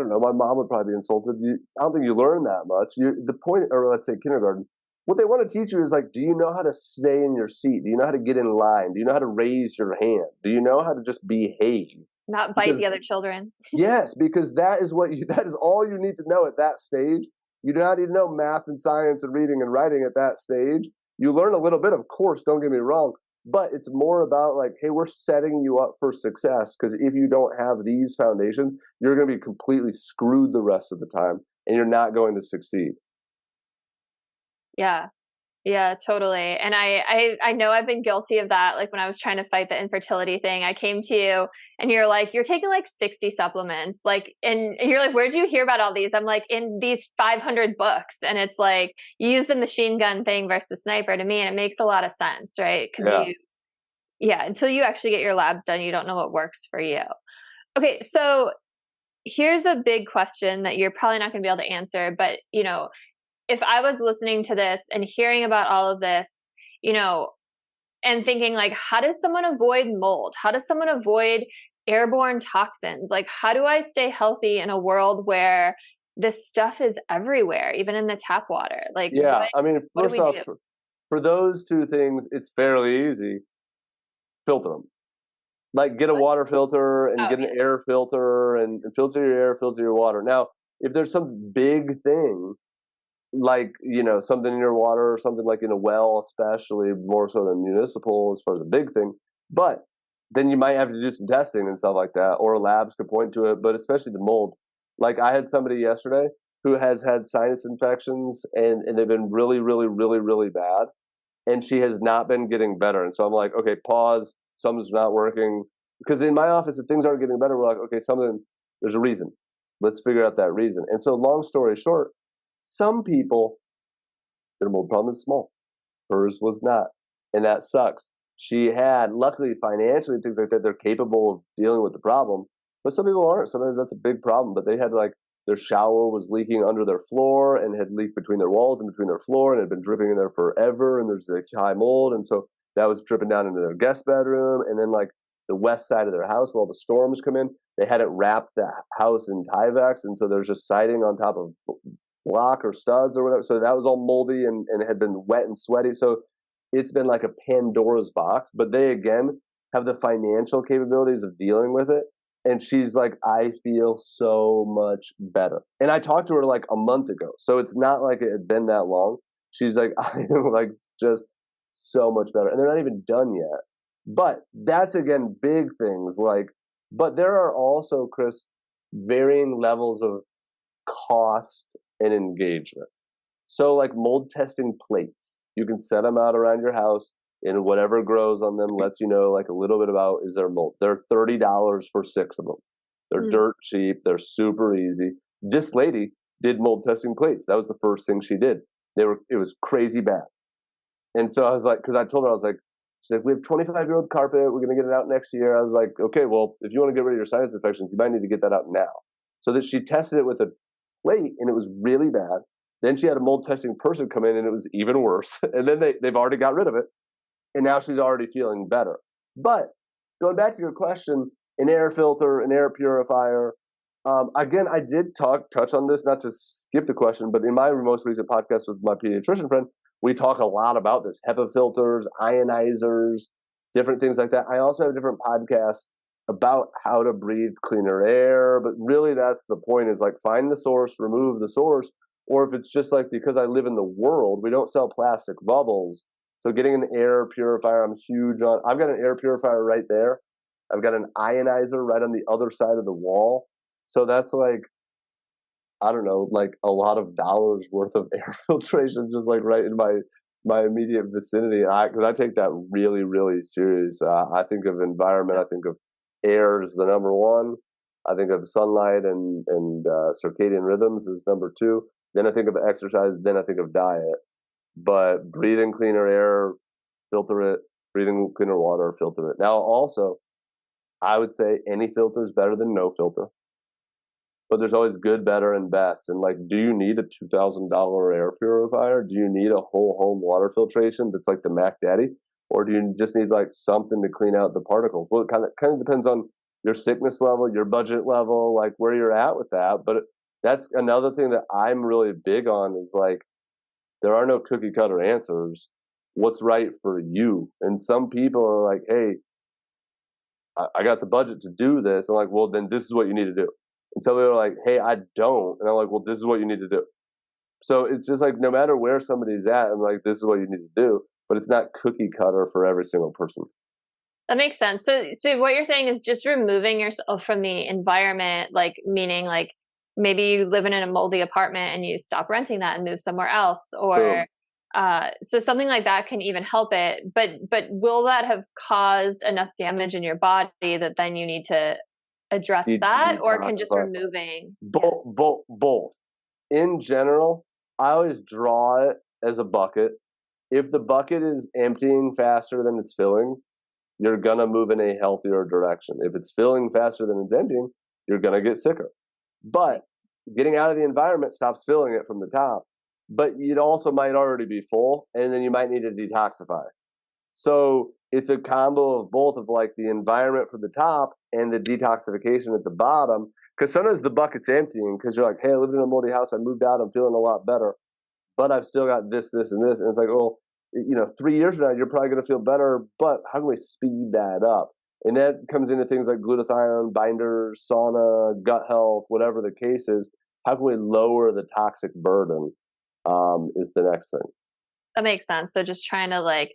know. My mom would probably be insulted. I don't think you learn that much. The point, or let's say kindergarten, what they want to teach you is like, do you know how to stay in your seat? Do you know how to get in line? Do you know how to raise your hand? Do you know how to just behave? Not bite the other children. Yes, because that is all you need to know at that stage. You do not need to know math and science and reading and writing at that stage. You learn a little bit, of course, don't get me wrong, but it's more about like, hey, we're setting you up for success, because if you don't have these foundations, you're going to be completely screwed the rest of the time, and you're not going to succeed. Yeah, totally. And I know I've been guilty of that. Like when I was trying to fight the infertility thing, I came to you and you're like, you're taking like 60 supplements. Like, and you're like, where'd you hear about all these? I'm like, in these 500 books. And it's like, you use the machine gun thing versus the sniper to me. And it makes a lot of sense, right? Because until you actually get your labs done, you don't know what works for you. Okay. So here's a big question that you're probably not going to be able to answer, but if I was listening to this and hearing about all of this, and thinking like, how does someone avoid mold? How does someone avoid airborne toxins? Like, how do I stay healthy in a world where this stuff is everywhere, even in the tap water? Like, first off, for those two things, it's fairly easy. Filter them. Like, get a water filter and get an air filter and filter your air, filter your water. Now, if there's some big thing, like, something in your water or something like in a well, especially more so than municipal as far as a big thing. But then you might have to do some testing and stuff like that, or labs could point to it, but especially the mold. Like I had somebody yesterday who has had sinus infections and they've been really, really, really, really bad. And she has not been getting better. And so I'm like, okay, pause. Something's not working. Because in my office, if things aren't getting better, we're like, okay, there's a reason. Let's figure out that reason. And so long story short, some people, their mold problem is small. Hers was not. And that sucks. She had, luckily, financially, things like that, they're capable of dealing with the problem. But some people aren't. Sometimes that's a big problem. But they had their shower was leaking under their floor and had leaked between their walls and between their floor and had been dripping in there forever. And there's high mold. And so that was dripping down into their guest bedroom. And then the west side of their house, while the storms come in, they hadn't wrapped the house in Tyvek. And so there's just siding on top of block or studs or whatever. So that was all moldy and had been wet and sweaty. So it's been like a Pandora's box, but they again have the financial capabilities of dealing with it. And she's like, I feel so much better. And I talked to her like a month ago. So it's not like it had been that long. She's like, I am like just so much better. And they're not even done yet. But that's again, big things but there are also, Chris, varying levels of cost and engagement. So like mold testing plates, you can set them out around your house and whatever grows on them lets you know like a little bit about is there mold. They're $30 for 6 of them. They're dirt cheap. They're super easy. This lady did mold testing plates. That was the first thing she did. It was crazy bad. And so I was like, because I told her, I was like, she's like, we have 25-year-old carpet. We're going to get it out next year. I was like, okay, well, if you want to get rid of your sinus infections, you might need to get that out now. So that she tested it with a plate and it was really bad. Then she had a mold testing person come in and it was even worse. And then they've already got rid of it. And now she's already feeling better. But going back to your question, an air filter, an air purifier. Again, I did touch on this, not to skip the question, but in my most recent podcast with my pediatrician friend, we talk a lot about this: HEPA filters, ionizers, different things like that. I also have different podcasts about how to breathe cleaner air. But really, that's the point: is like find the source, remove the source. Or if it's just like because I live in the world, we don't sell plastic bubbles. So getting an air purifier, I'm huge on. I've got an air purifier right there. I've got an ionizer right on the other side of the wall. So that's like, I don't know, like a lot of dollars worth of air filtration just like right in my immediate vicinity. Because I take that really, really serious. I think of environment. I think of air as the number one. I think of sunlight and circadian rhythms as number two. Then I think of exercise. Then I think of diet. But breathing cleaner air, filter it. Breathing cleaner water, filter it. Now, also, I would say any filter is better than no filter. But there's always good, better, and best. And like, do you need a $2,000 air purifier? Do you need a whole home water filtration that's like the Mac Daddy? Or do you just need like something to clean out the particles? Well, it kind of depends on your sickness level, your budget level, like where you're at with that. But that's another thing that I'm really big on is like, there are no cookie cutter answers. What's right for you? And some people are like, hey, I got the budget to do this. I'm like, well, then this is what you need to do. And some people are like, hey, I don't. And I'm like, well, this is what you need to do. So it's just like, no matter where somebody's at, I'm like, this is what you need to do. But it's not cookie cutter for every single person. That makes sense. So what you're saying is just removing yourself from the environment, like meaning like maybe you live in a moldy apartment and you stop renting that and move somewhere else, or so something like that can even help it. But will that have caused enough damage in your body that then you need to address that, or can just removing both? In general, I always draw it as a bucket. If the bucket is emptying faster than it's filling, you're gonna move in a healthier direction. If it's filling faster than it's emptying, you're gonna get sicker. But getting out of the environment stops filling it from the top. But it also might already be full, and then you might need to detoxify. So it's a combo of both, of like the environment from the top and the detoxification at the bottom. Because sometimes the bucket's emptying because you're like, hey, I lived in a moldy house, I moved out, I'm feeling a lot better, but I've still got this, this, and this. And it's like, oh, 3 years from now, you're probably going to feel better, but how can we speed that up? And that comes into things like glutathione, binders, sauna, gut health, whatever the case is. How can we lower the toxic burden? is the next thing. That makes sense. So just trying to like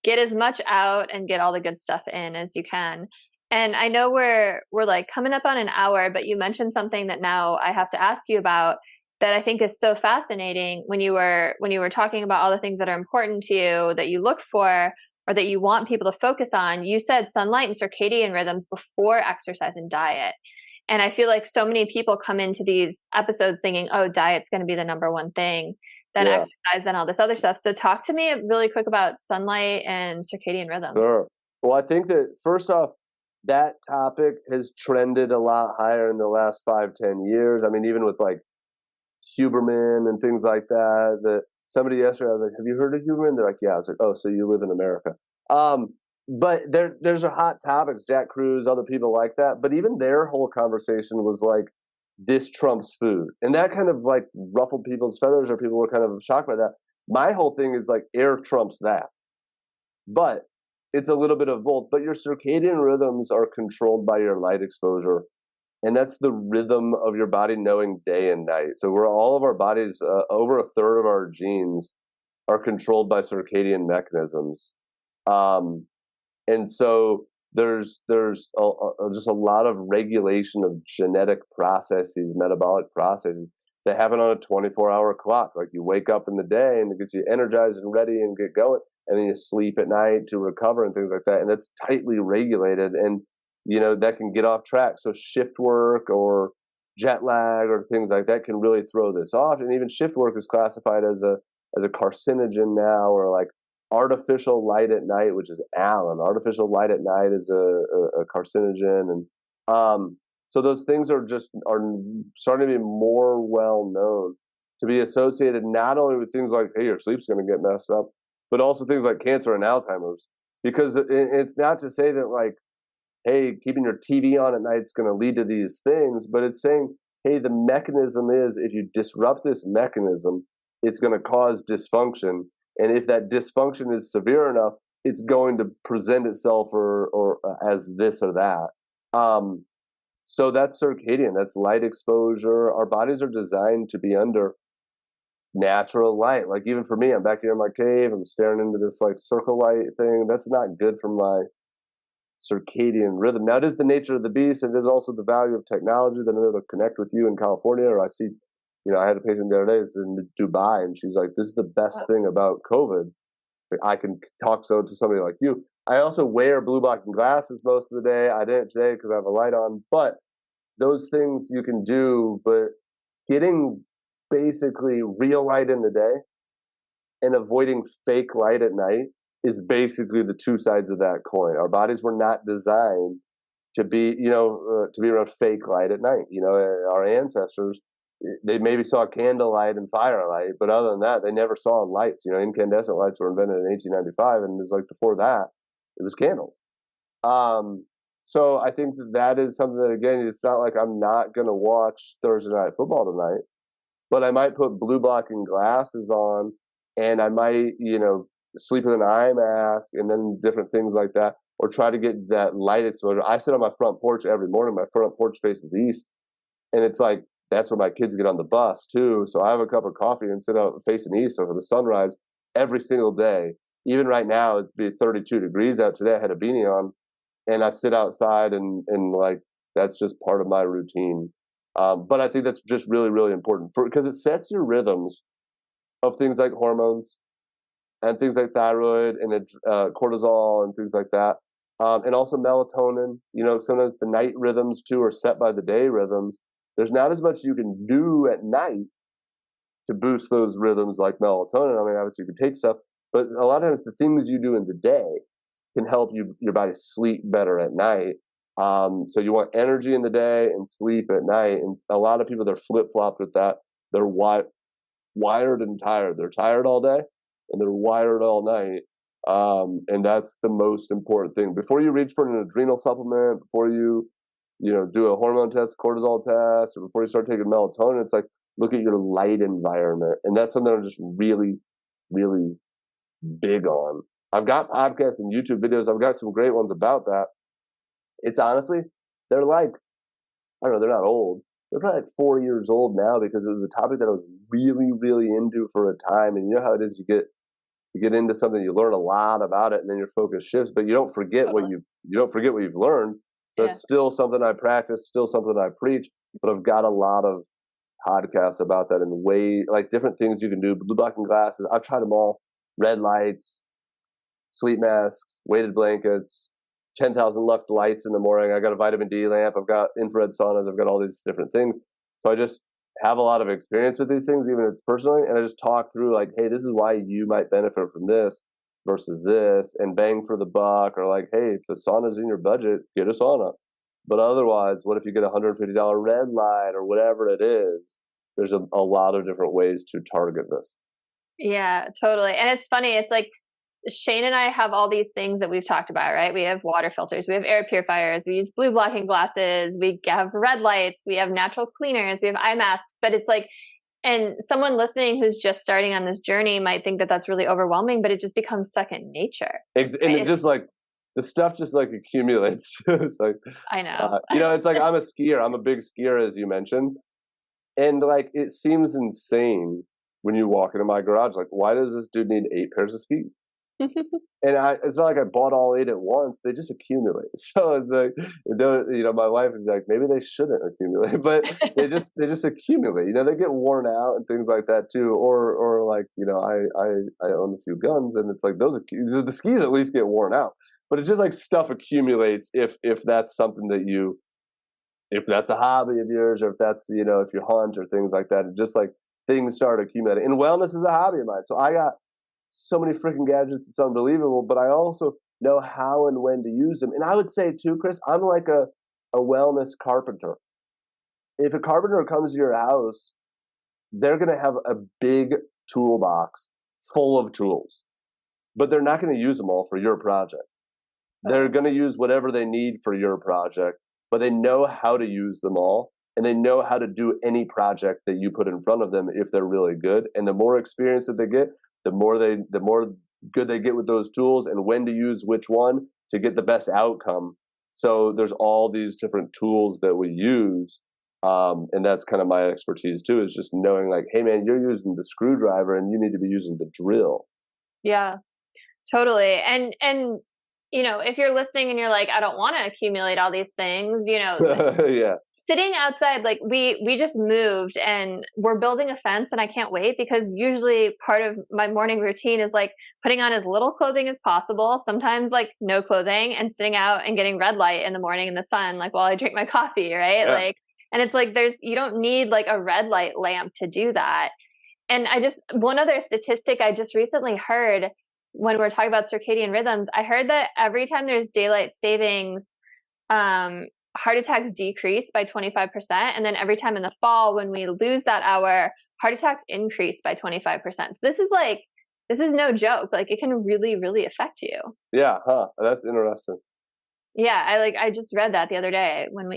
get as much out and get all the good stuff in as you can. And I know we're like coming up on an hour, but you mentioned something that now I have to ask you about that I think is so fascinating when you were talking about all the things that are important to you that you look for or that you want people to focus on. You said sunlight and circadian rhythms before exercise and diet. And I feel like so many people come into these episodes thinking, oh, diet's going to be the number one thing, then exercise, then all this other stuff. So talk to me really quick about sunlight and circadian rhythms. Sure. Well, I think that first off, that topic has trended a lot higher in the last 5-10 years. I mean, even with like Huberman and things like that. That somebody yesterday, I was like, "Have you heard of Huberman?" They're like, "Yeah." I was like, "Oh, so you live in America?" But there's a hot topics, Jack Cruz, other people like that. But even their whole conversation was like, "This trumps food," and that kind of like ruffled people's feathers, or people were kind of shocked by that. My whole thing is like, air trumps that, but it's a little bit of both. But your circadian rhythms are controlled by your light exposure. And that's the rhythm of your body knowing day and night. So we're all of our bodies, over a third of our genes are controlled by circadian mechanisms. And so there's just a lot of regulation of genetic processes, metabolic processes that happen on a 24-hour clock. Like you wake up in the day and it gets you energized and ready and get going. And then you sleep at night to recover and things like that. And it's tightly regulated. And that can get off track. So shift work or jet lag or things like that can really throw this off. And even shift work is classified as a carcinogen now, or like artificial light at night, which is ALAN. Artificial light at night is a carcinogen. And so those things are starting to be more well known to be associated not only with things like, hey, your sleep's going to get messed up, but also things like cancer and Alzheimer's. Because it's not to say that like, hey, keeping your TV on at night is going to lead to these things, but it's saying, hey, the mechanism is, if you disrupt this mechanism, it's going to cause dysfunction. And if that dysfunction is severe enough, it's going to present itself or as this or that. So that's circadian, that's light exposure. Our bodies are designed to be under natural light. Like even for me, I'm back here in my cave, I'm staring into this like circle light thing. That's not good for my circadian rhythm. Now, it is the nature of the beast. It is also the value of technology that I'm able to connect with you in California. Or I see, I had a patient the other day that's in Dubai, and she's like, this is the best thing about COVID. I can talk to somebody like you. I also wear blue blocking glasses most of the day. I didn't today because I have a light on. But those things you can do, but getting basically real light in the day and avoiding fake light at night is basically the two sides of that coin. Our bodies were not designed to be, to be around fake light at night. Our ancestors, they maybe saw candlelight and firelight, but other than that, they never saw lights. Incandescent lights were invented in 1895, and it was like before that, it was candles. So I think that is something that, again, it's not like I'm not going to watch Thursday Night Football tonight, but I might put blue blocking glasses on, and I might, sleep with an eye mask and then different things like that, or try to get that light exposure. I sit on my front porch every morning. My front porch faces east, and it's like that's where my kids get on the bus too. So I have a cup of coffee and sit out facing east over the sunrise every single day. Even right now, it's be 32 degrees out today. I had a beanie on, and I sit outside and like that's just part of my routine. But I think that's just really, really important because it sets your rhythms of things like hormones and things like thyroid and cortisol and things like that. And also melatonin. Sometimes the night rhythms too are set by the day rhythms. There's not as much you can do at night to boost those rhythms like melatonin. I mean, obviously you can take stuff, but a lot of times the things you do in the day can help your body sleep better at night. So you want energy in the day and sleep at night. And a lot of people, they're flip-flopped with that. They're wired and tired. They're tired all day and they're wired all night. And that's the most important thing. Before you reach for an adrenal supplement, before you do a hormone test, cortisol test, or before you start taking melatonin, it's like, look at your light environment. And that's something I'm just really, really big on. I've got podcasts and YouTube videos. I've got some great ones about that. It's honestly, they're like, I don't know, they're not old, they're probably like 4 years old now because it was a topic that I was really, really into for a time. And you know how it is, you get into something, you learn a lot about it, and then your focus shifts, but you don't forget Totally. you don't forget what you've learned. So it's still something I practice, still something I preach, but I've got a lot of podcasts about that and like different things you can do. Blue blocking glasses, I've tried them all. Red lights, sleep masks, weighted blankets, 10,000 lux lights in the morning. I got a vitamin D lamp. I've got infrared saunas. I've got all these different things. So I just have a lot of experience with these things, even if it's personally. And I just talk through like, hey, this is why you might benefit from this versus this, and bang for the buck, or like, hey, if the sauna's in your budget, get a sauna. But otherwise, what if you get a $150 red light or whatever it is? There's a lot of different ways to target this. Yeah, totally. And it's funny. It's like Shane and I have all these things that we've talked about, right? We have water filters, we have air purifiers, we use blue blocking glasses, we have red lights, we have natural cleaners, we have eye masks. But it's like, and someone listening who's just starting on this journey might think that that's really overwhelming, but it just becomes second nature. And it's just like, the stuff just like accumulates. It's like, I know. It's like, I'm a skier. I'm a big skier, as you mentioned. And like, it seems insane when you walk into my garage, like, why does this dude need 8 pairs of skis? And it's not like I bought all 8 at once. They just accumulate. So it's like, my wife is like, maybe they shouldn't accumulate, but they just accumulate. They get worn out and things like that too. Or like, I own a few guns, and it's like the skis at least get worn out. But it's just like stuff accumulates if that's something that if that's a hobby of yours, or if that's, if you hunt or things like that. It's just like things start accumulating. And wellness is a hobby of mine. So I got so many freaking gadgets, it's unbelievable, but I also know how and when to use them. And I would say too, Chris, I'm like a wellness carpenter. If a carpenter comes to your house, they're going to have a big toolbox full of tools, but they're not going to use them all for your project. They're going to use whatever they need for your project, but they know how to use them all, and they know how to do any project that you put in front of them if they're really good. And the more experience that they get, the more good they get with those tools, and when to use which one to get the best outcome. So there's all these different tools that we use. And that's kind of my expertise too, is just knowing like, hey man, you're using the screwdriver and you need to be using the drill. Yeah, totally. And if you're listening and you're like, I don't want to accumulate all these things, yeah. Sitting outside, like we just moved and we're building a fence, and I can't wait, because usually part of my morning routine is like putting on as little clothing as possible, sometimes like no clothing, and sitting out and getting red light in the morning in the sun, like while I drink my coffee, right? Yeah. Like, and it's like you don't need like a red light lamp to do that. And one other statistic I just recently heard when we're talking about circadian rhythms, I heard that every time there's daylight savings, heart attacks decrease by 25%. And then every time in the fall, when we lose that hour, heart attacks increase by 25%. So this is no joke. Like, it can really, really affect you. Yeah. Huh. That's interesting. Yeah. I just read that the other day when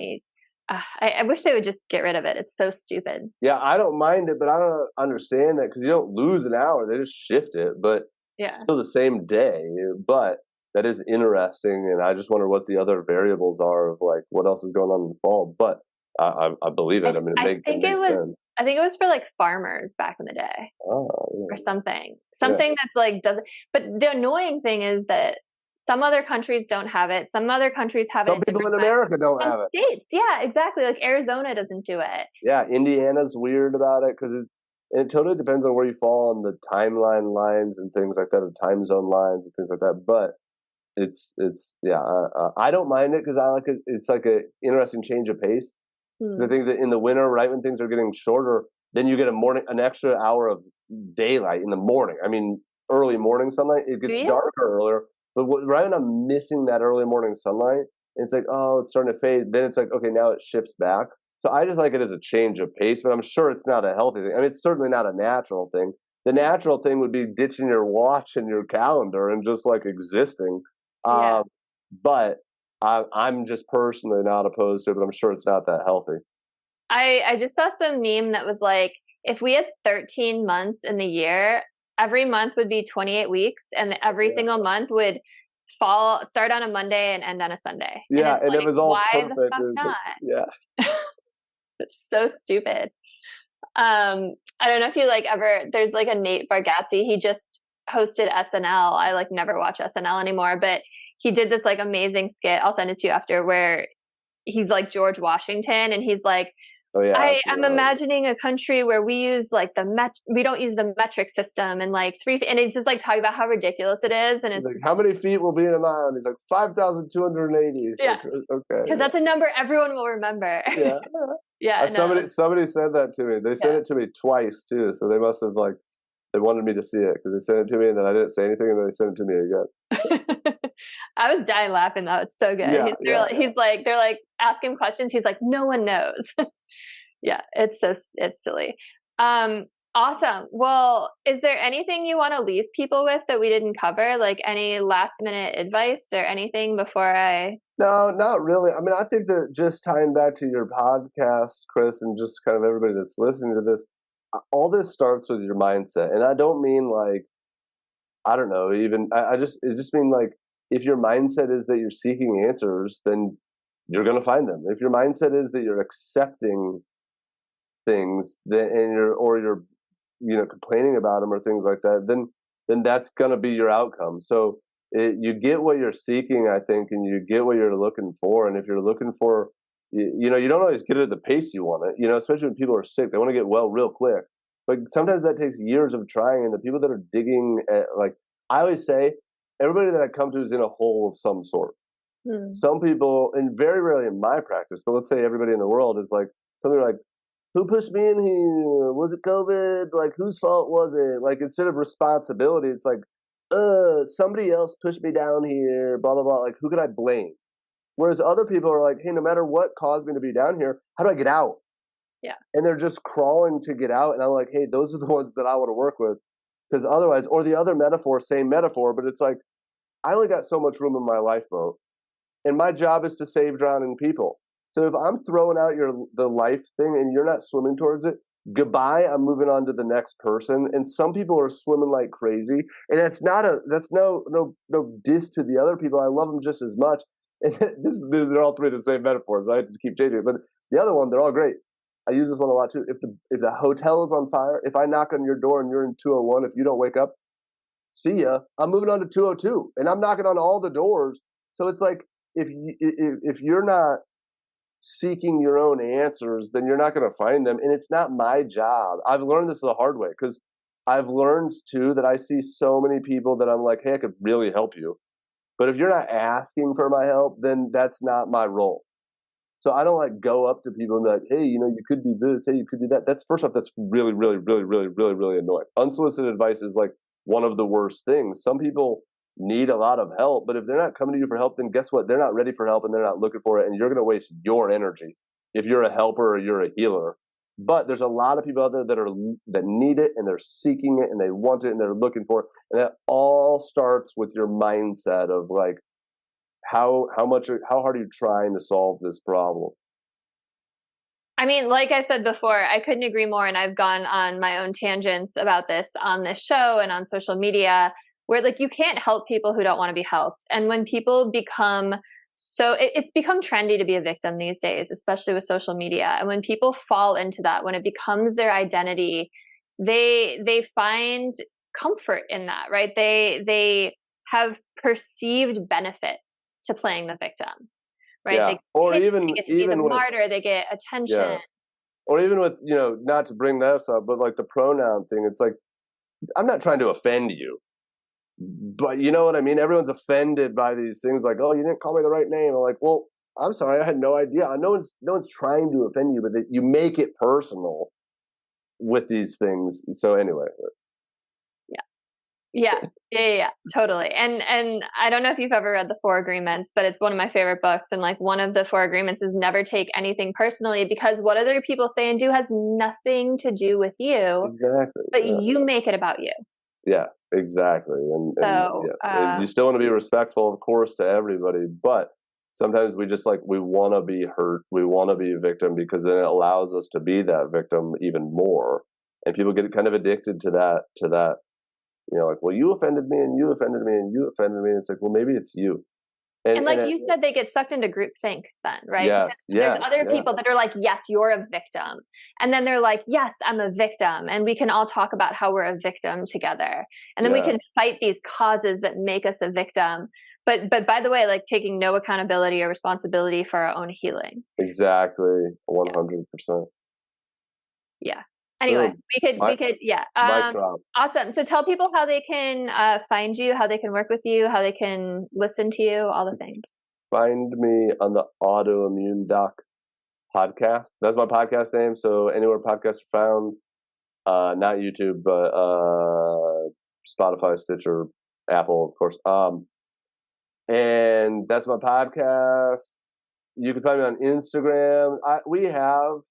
I wish they would just get rid of it. It's so stupid. Yeah. I don't mind it, but I don't understand that, because you don't lose an hour. They just shift it, but it's still the same day. But that is interesting, and I just wonder what the other variables are of like what else is going on in the fall. But I believe it. I mean, it makes sense. I think it was for like farmers back in the day, or something that's like doesn't. But the annoying thing is that some other countries don't have it. Some other countries have it. Some people in America don't have it. States, yeah, exactly. Like Arizona doesn't do it. Yeah, Indiana's weird about it because it totally depends on where you fall on the timeline lines and things like that, the time zone lines and things like that. But I don't mind it because I like it. It's like an interesting change of pace. I think that in the winter, right when things are getting shorter, then you get an extra hour of daylight in the morning. I mean, early morning sunlight. It gets darker earlier, but right when I'm missing that early morning sunlight, it's like, oh, it's starting to fade. Then it's like, okay, now it shifts back. So I just like it as a change of pace, but I'm sure it's not a healthy thing. I mean, it's certainly not a natural thing. The natural thing would be ditching your watch and your calendar and just like existing. But I'm just personally not opposed to it, but I'm sure it's not that healthy. I just saw some meme that was like, if we had 13 months in the year, every month would be 28 weeks, and every single month would start on a Monday and end on a Sunday. Yeah, and like, it was all why perfect. the fuck not? Yeah. It's so stupid. I don't know if you like ever, there's like a Nate Bargatze. He just hosted SNL. I like never watch SNL anymore, but he did this like amazing skit. I'll send it to you after, where he's like George Washington, and he's like, Oh yeah, I am imagining a country where we use like we don't use the metric system, and like and it's just like talking about how ridiculous it is. And it's like, how many feet will be in a mile? And he's like 5,280. Yeah. Like, okay. Because that's a number everyone will remember. Yeah. Yeah. Somebody said that to me. They sent it to me twice too. So they must have like, they wanted me to see it because they sent it to me and then I didn't say anything and then they sent it to me again. I was dying laughing though. It's so good. Yeah, They're like asking questions. He's like, no one knows. Yeah, it's silly. Awesome. Well, is there anything you want to leave people with that we didn't cover? Like any last minute advice or anything before I? No, not really. I mean, I think that just tying back to your podcast, Chris, and just kind of everybody that's listening to this, all this starts with your mindset. And I don't mean like, I don't know, even it just mean like, if your mindset is that you're seeking answers, then you're going to find them. If your mindset is that you're accepting things and you're complaining about them or things like that, then that's going to be your outcome. So you get what you're seeking, I think, and you get what you're looking for. And if you're looking for, you don't always get it at the pace you want it, especially when people are sick, they want to get well real quick. But sometimes that takes years of trying. And the people that are digging at, like I always say, everybody that I come to is in a hole of some sort. Some people, and very rarely in my practice, but let's say everybody in the world is like, something like, who pushed me in here? Was it COVID? Like, whose fault was it? Like, instead of responsibility, it's like, somebody else pushed me down here, blah, blah, blah. Like, who could I blame? Whereas other people are like, hey, no matter what caused me to be down here, how do I get out? Yeah. And they're just crawling to get out. And I'm like, hey, those are the ones that I want to work with. Because otherwise, or the other metaphor, same metaphor, but it's like, I only got so much room in my lifeboat. And my job is to save drowning people. So if I'm throwing out the life thing and you're not swimming towards it, goodbye, I'm moving on to the next person. And some people are swimming like crazy. And that's no diss to the other people. I love them just as much. And they're all three the same metaphors. I have to keep changing it. But the other one, they're all great. I use this one a lot too. If the hotel is on fire, if I knock on your door and you're in 201, if you don't wake up, see ya. I'm moving on to 202. And I'm knocking on all the doors. So it's like, if you're not seeking your own answers, then you're not going to find them. And it's not my job. I've learned this the hard way because I've learned too that I see so many people that I'm like, hey, I could really help you. But if you're not asking for my help, then that's not my role. So I don't like go up to people and be like, hey, you could do this. Hey, you could do that. That's first off, that's really, really, really, really, really, really annoying. Unsolicited advice is like one of the worst things. Some people need a lot of help, but if they're not coming to you for help, then guess what? They're not ready for help and they're not looking for it, and you're going to waste your energy if you're a helper or you're a healer. But there's a lot of people out there that need it and they're seeking it and they want it and they're looking for it, and that all starts with your mindset of like how hard are you trying to solve this problem? I mean, like I said before, I couldn't agree more, and I've gone on my own tangents about this on this show and on social media, where like you can't help people who don't want to be helped. And when people become it's become trendy to be a victim these days, especially with social media. And when people fall into that, when it becomes their identity, they find comfort in that, right? They have perceived benefits to playing the victim, right? Yeah. They get to be the martyr, they get attention. Yes. Or even with, not to bring this up, but like the pronoun thing, it's like, I'm not trying to offend you. But you know what I mean? Everyone's offended by these things like, oh, you didn't call me the right name. I'm like, well, I'm sorry, I had no idea. No one's trying to offend you, but you make it personal with these things. So anyway. Yeah, totally. And I don't know if you've ever read the 4 Agreements, but it's one of my favorite books. And like one of the 4 agreements is never take anything personally, because what other people say and do has nothing to do with you. Exactly. But you make it about you. Yes, exactly. And yes, you still want to be respectful, of course, to everybody, but sometimes we just we want to be hurt. We want to be a victim because then it allows us to be that victim even more. And people get kind of addicted to that, like, well, you offended me and you offended me and you offended me. And it's like, well, maybe it's you. And like you said, they get sucked into groupthink then, right? Yes, there's other people that are like, yes, you're a victim. And then they're like, yes, I'm a victim. And we can all talk about how we're a victim together. And then we can fight these causes that make us a victim. But by the way, like taking no accountability or responsibility for our own healing. Exactly. 100%. Yeah. Anyway, we could, awesome. So tell people how they can find you, how they can work with you, how they can listen to you, all the things. Find me on the Autoimmune Doc podcast. That's my podcast name. So anywhere podcasts are found, not YouTube, but Spotify, Stitcher, Apple, of course. And that's my podcast. You can find me on Instagram. We have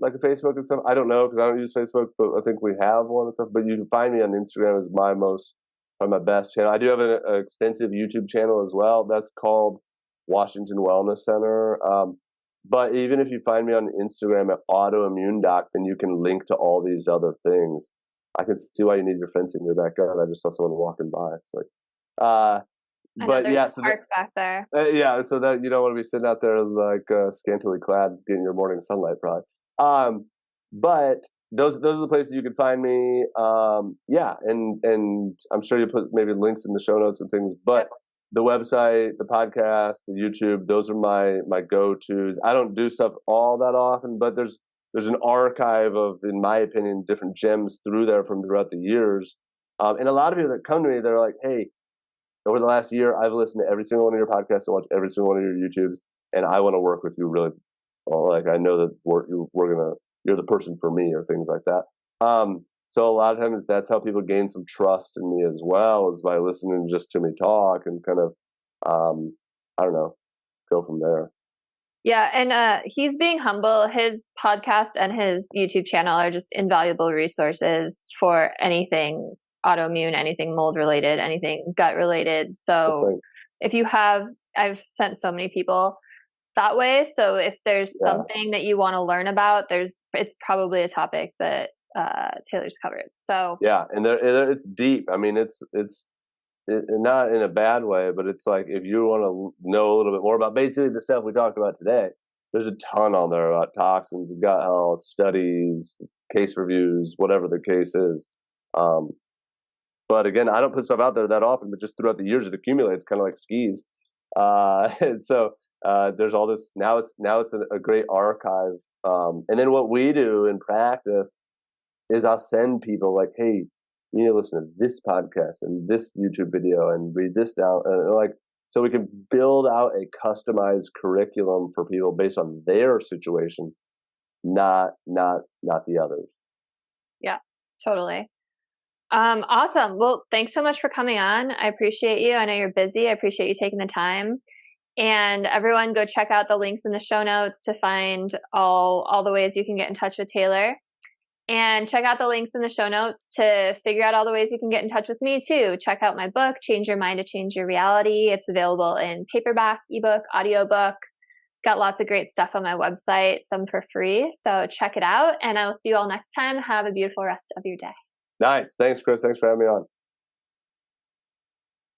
like a Facebook and stuff. I don't know because I don't use Facebook, but I think we have one and stuff. But you can find me on Instagram as my best channel. I do have an extensive YouTube channel as well. That's called Washington Wellness Center. But even if you find me on Instagram at Autoimmune Doc, then you can link to all these other things. I can see why you need your fence in your backyard. I just saw someone walking by. It's like, but yeah, so park back there. So that you don't want to be sitting out there like scantily clad, getting your morning sunlight, probably. But those are the places you can find me. And I'm sure you put maybe links in the show notes and things. But the website, the podcast, the YouTube, those are my go-tos. I don't do stuff all that often, but there's an archive of, in my opinion, different gems throughout the years. And a lot of people that come to me, they're like, hey, over the last year, I've listened to every single one of your podcasts and watched every single one of your YouTubes, and I want to work with you really. Like I know that you're the person for me, or things like that. So a lot of times that's how people gain some trust in me as well, is by listening just to me talk and kind of, I don't know, go from there. Yeah, and he's being humble. His podcast and his YouTube channel are just invaluable resources for anything autoimmune, anything mold related, anything gut related. So I've sent so many people that way. So if there's something that you want to learn about, it's probably a topic that Taylor's covered. So yeah, and it's deep. I mean, it's not in a bad way, but it's like if you want to know a little bit more about basically the stuff we talked about today, there's a ton on there about toxins, gut health, studies, case reviews, whatever the case is. But again, I don't put stuff out there that often, but just throughout the years it accumulates, kind of like skis. And so there's all this. Now it's a great archive. And then what we do in practice is I'll send people like, hey, you need to listen to this podcast and this YouTube video and read this down, so we can build out a customized curriculum for people based on their situation, not the others. Yeah, totally. Awesome. Well, thanks so much for coming on. I appreciate you. I know you're busy. I appreciate you taking the time. And everyone go check out the links in the show notes to find all the ways you can get in touch with Taylor. And check out the links in the show notes to figure out all the ways you can get in touch with me too. Check out my book, Change Your Mind to Change Your Reality. It's available in paperback, ebook, audiobook. Got lots of great stuff on my website, some for free. So check it out. And I will see you all next time. Have a beautiful rest of your day. Nice. Thanks, Chris. Thanks for having me on.